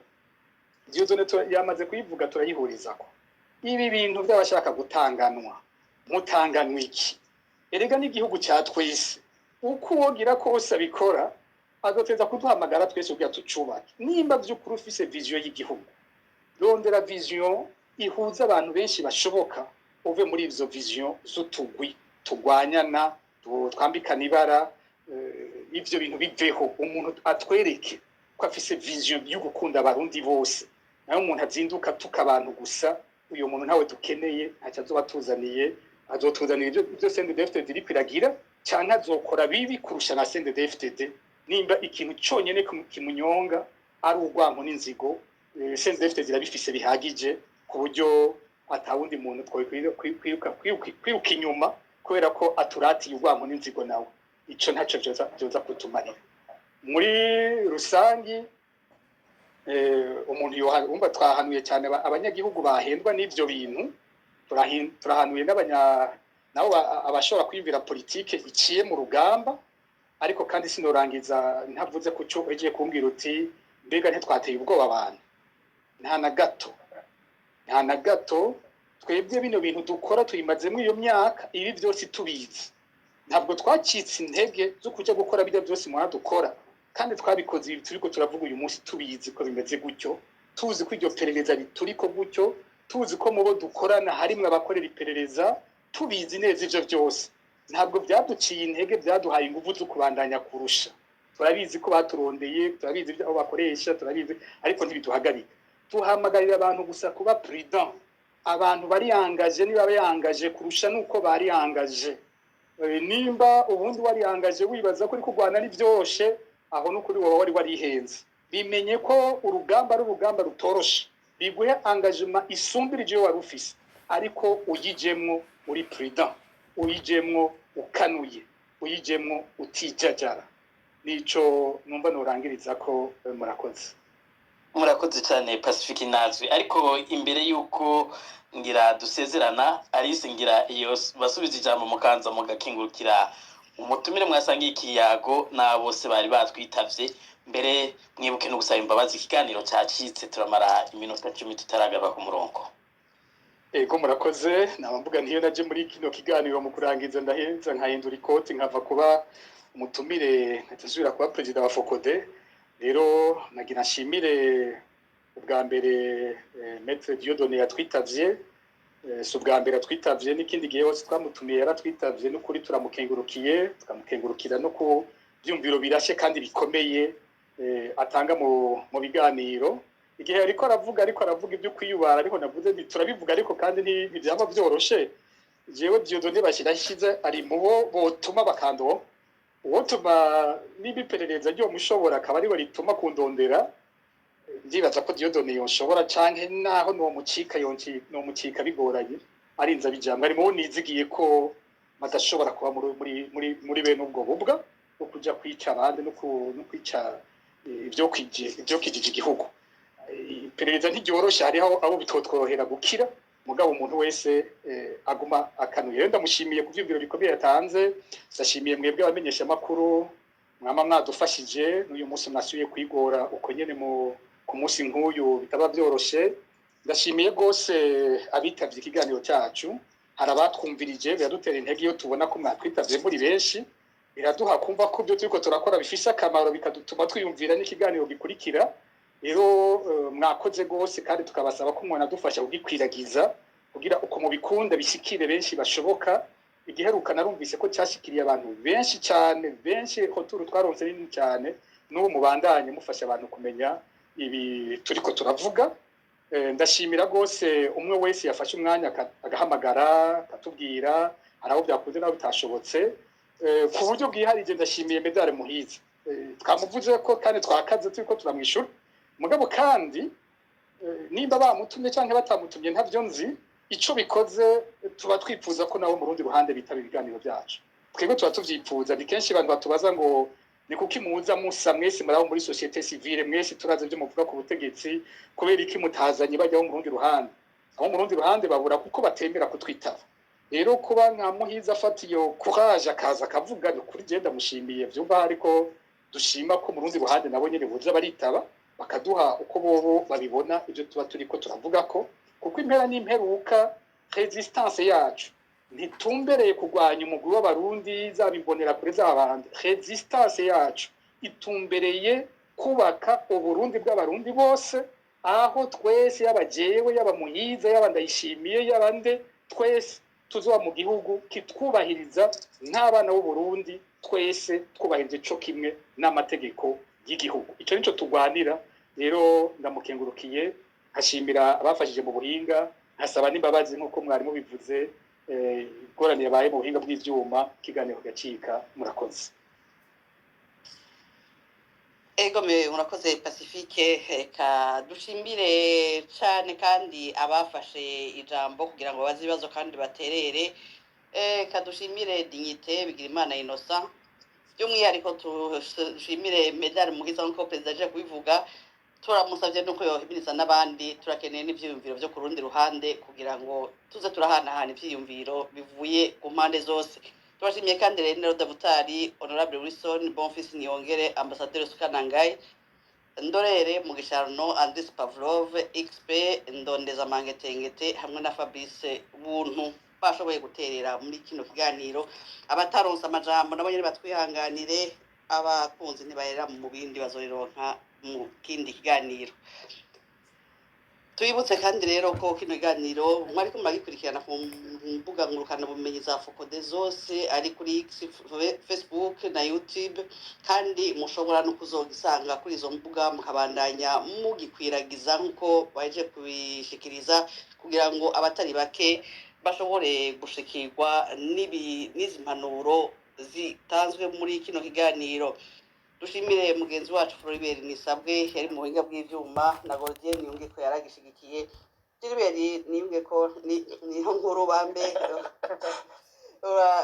Dieudonné yamaze kuyivuga turayihurizako ibi bintu by'abashaka gutanganwa mutanganwa iki erega n'igihugu cya twese uko wogira kose abikora azoteza kuduhamagara twese kugira tucubake nimba by'ukuri ufise vision y'igihugu rondera vision ihuza abantu benshi bashoboka uve muri izo vision z'utugwi tugwanyana twambikana ibara ivyo bintu biveho umuntu atwereke ko afise vision yo gukunda abarundi bose nayo umuntu azinduka tuka abantu gusa uyo muntu ntawe dukeneye ntacyo azobatuzaniye azotuzanira ibyo CNDD-FDD iri kwiragira cyane azokora bibi kurusha na CNDD-FDD nimba ikintu cyonyene kimunyonga ari urwango n'inzigo CNDD-FDD irabifise bihagije ku buryo atawundi muntu kwiruka inyuma kubera ko aturatiye urwango n'inzigo nawe ico ntacyo byoza kutumarira muri rusangi umuntu yohumva twahanuye cyane abanyagihugu bahendwa n'ivyo bintu turahanuye nabo abashobora kwiyumvira politike iciye mu rugamba ariko kandi sinorangiza ntavuze ku cyo ugiye kumbwira uti mbega ntitwateye ubwoba abantu nta na gato twebwe bino bintu dukora tuyimazemo iyo myaka ibi byose tubizi ntabwo twacitse intege zo kujya gukora bijya byose mwana dukora kandi twabikoze ibi turiko turavuga uyu munsi tubizi ko bimeze gutyo tuzi ko iryo perereza rituriko gutyo tuzi ko mubo dukorana harimwe abakorera iperereza tubizi neza ivyo byose ntabwo byaduciye intege byaduhaye ingufu zo kubandanya kurusha turabizi ko baturondeye turabizi ibyo bakoresha turabizi ariko ntibiduhagarika tuhamagarira abantu gusa kuba prudent abantu bari yangaje niba bayangaje kurusha nuko bari yangaje nimba ubundi wari yangaje wibaza ko uri kurwana n'ivyoshe aho n'ukuri wowe wari warihenze bimenye ko urugamba ari urugamba rutoroshe biguhe engagement isumbirije wari ufise ariko uyijemwo uri prudent uyijemwo ukanuye uyijemwo utijajara nico numva norangiriza ko murakoze cyane Pacifique nazwi ariko imbere yuko ngira dusezerana Alice ngira iyo basubiza ijambo mukanza mugakingurukira umutumire mwasangiye ikiyago na bose bari batwitavye mbere mwibuke no gusaba imbabazi ikiganiro cyacitse turamara iminota 10 tutaragaruka ku murongo ego murakoze nabamvuga ntiyo naje muri kino kiganiro mu kurangiza ndaheza nkahindura ikoti nkava kuba umutumire natazura kuba president wa Focode rero nagira nshimire ubwa mbere Maître Dieudonné yatwitavye so ubwa mbere twitavye n'ikindi gihe hose twamutumiye yaratwitavye n'ukuri turamukengurukiye tukamukengurukira no ku byumviro birashe kandi bikomeye atanga mu biganiro igihe ariko aravuga ibyo kwiyubara ariko navuze turabivuga ariko kandi ntibyaba byoroshe jewe Dieudonné bashyirahize ari mu bo botuma bakando uwo tuma n'ibiperereza ryo mushobora akaba ari we rituma kundondera ndibaza ko Dieudonné yoshobora canke naho no mucika bigoranye arinza bijambo ari mu nizigiye ko badashobora kuba muri bene ubwo bubwa wo kuja kwica abandi no kwica ibyo kijije igihugu. Iperereza ntiryoroshe, hariho abo bitotworohera gukira, mugabo umuntu wese aguma akanuye. Rero ndamushimiye ku vyumviro bikomeye yatanze, ndashimiye mwebwe abamenyesha makuru mwama mwadufashije n'uyu munsi mwasubiye kwigora uko nyene ku munsi nk'uyu bitaba byoroshe. Ndashimiye gose abitavye ikiganiro cyacu, hari abatwumvirije, biradutera intege iyo tubona ko mwatwitavye muri benshi, biraduha kumva ko ibyo turiko turakora bifise akamaro, bikadutuma twiyumvira n'ikiganiro gikurikira. Rero mwakoze gose, kandi tukabasaba ko umuntu adufasha kugikwiragiza kugira uko mubikunda bishikire benshi bashoboka. Igiheruka narumvise ko cyashikiriye abantu benshi cyane, benshi hoturu twaronse nini cyane, n'ubu mubandanye mufasha abantu kumenya ibi turiko turavuga. Ndashimira gose umwe wese yafashe umwanya agahamagara akatubwira hari aho byakunze naho bitashobotse. Ku buryo bwiharije ndashimiye Medare Muhizi, twamuvuze ko kandi twakaze turiko turamwishura, mugabo kandi nimba bamutumye cyangwa batamutumye ntavyo nzi, ico bikoze tuba twifuza ko nabo mu rundi ruhande bitaba ibiganiro byacu. Twebwe tuba tuvyifuza, ni kenshi abantu batubaza ngo ni kuki muza musa mwese murabo muri societe civile, mwese turaza ibyo muvuga ku butegetsi, kubera iki mutazanye bajyaho mu rundi ruhande. Abo mu rundi ruhande babura kuko batemera kutwitaba. Rero kuba nka Muhizi afata iyo courage akaza akavuga, kuri genda mushimiye vyumva, ariko dushima ko mu rundi ruhande nabo nyene buza baritaba bakaduha uko bobo babibona ibyo tuba turiko turavuga ko, kuko impera n'imperuka resistance yacu ntitumbereye kurwanya umugwi w'abarundi zabimbonera kure z'abandi. Resistance yacu itumbereye kubaka uburundi bw'abarundi bose, aho twese yaba jewe yaba Muhizi yaba Ndayishimiye yabande twese tuzoba mu gihugu kitwubahiriza nk'abana b'u Burundi, twese twubahiriza ico kimwe n'amategeko y'igihugu. Ico nico tugwanira. Rero ndamukengurukiye, hashimira abafashije mu buhinga, hasaba n'imbabazi nk'uko mwari mubivuze, ingorane yabaye mu buhinga bw'ivyuma, ikiganiro gacika. Murakoze. Murakoze Pacifique. Reka dushimire cyane kandi abafashe ijambo kugira ngo baze ibibazo kandi baterere. Kadushimire Dignité Bigirimana Innocent, by'umwihariko dushimire Medare Muhizi nk'uko perezida aje kubivuga. Turamusabye nuko yohimiriza n'abandi, turakeneye n'ivyiyumviro byo ku rundi ruhande kugira ngo tuze turahanahana ivyiyumviro bivuye ku mpande zose. Turashimiye kandi Rene Davutari, Honorable Wilson Bonfils Niyongere, Ambassadeur Sukanangai, Ndorere Mugisharno, Andris Pavlov, XP Ndondeza Mangetengete hamwe na Fabrice Buntu bashoboye guterera muri kino kiganiro. Abataronse amajambo nabo nyene batwihanganire, abakunzi ntibarera mu bindi bazorironka mu kindi kiganiro. Tuyibutse kandi rero ko kino kiganiro mwariko muragikurikirana ku mbuga ngurukana bumenyi za Focode zose, ari kuri Facebook na YouTube, kandi mushobora no kuzogisanga kuri izo mbuga mukabandanya mugikwiragiza nkuko baje kubishikiriza, kugira ngo abatari bake bashobore gushikirwa n'izi mpanuro zitanzwe muri kino kiganiro. Dushimire mugenzi wacu Floribert Nisabwe yari mu buhinga bw'ivyuma, na Gordier Niyunge ko yaragishigikiye. Floribert Niyunge ko niho nkuru bambe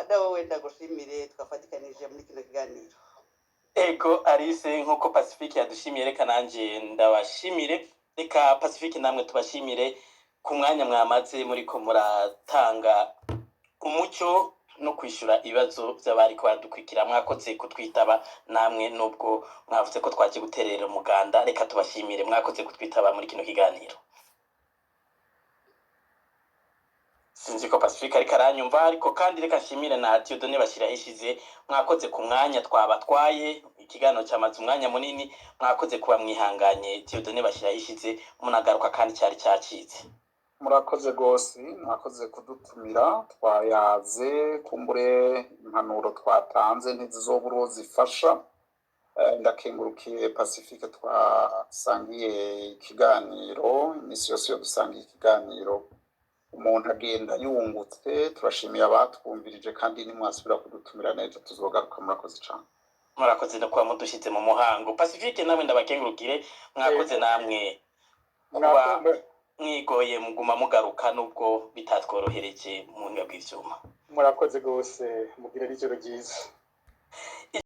nawe wenda gushimire twafatikanije muri kino kiganiro. Ego Alice, nkuko Pacifique yadushimiye, reka nanje ndabashimire. Reka Pacifique namwe tubashimire ku mwanya mwamaze muri ko muratanga umucyo no kwishura ibibazo by'abari ko baradukwikira. Mwakoze kutwitaba namwe, nubwo mwavuze ko twaje guterera umuganda. Reka tubashimire, mwakoze kutwitaba muri kino kiganiro. Sinzi ko Pacifique ariko aranyumva, ariko kandi reka nshimire na Dieudonné Bashirahishize. Mwakoze ku mwanya twabatwaye, ikiganiro cyamaze umwanya munini. Mwakoze kuba mwihanganye Dieudonné Bashirahishize, munagaruka kandi cyari cyacitse. Murakoze gose, mwakoze kudutumira, twayaze kumbure impanuro twatanze ntizizoburo zifasha. Ndakengurukiye Pacifique twasangiye ikiganiro, imisi yose yo dusangiye ikiganiro umuntu agenda yungutse. Turashimiye abatwumvirije, kandi nimwasubira kudutumira neza tuzogaruka. Murakoze cyane. Murakoze no kuba mudushize mu muhango. Pacifique nawe ndabakengurukire, mwakoze namwe kuba mwigoye muguma mugaruka nubwo bitatworohereje mu buhinga bw'ivyuma. Murakoze gose, mugira ijoro ryiza.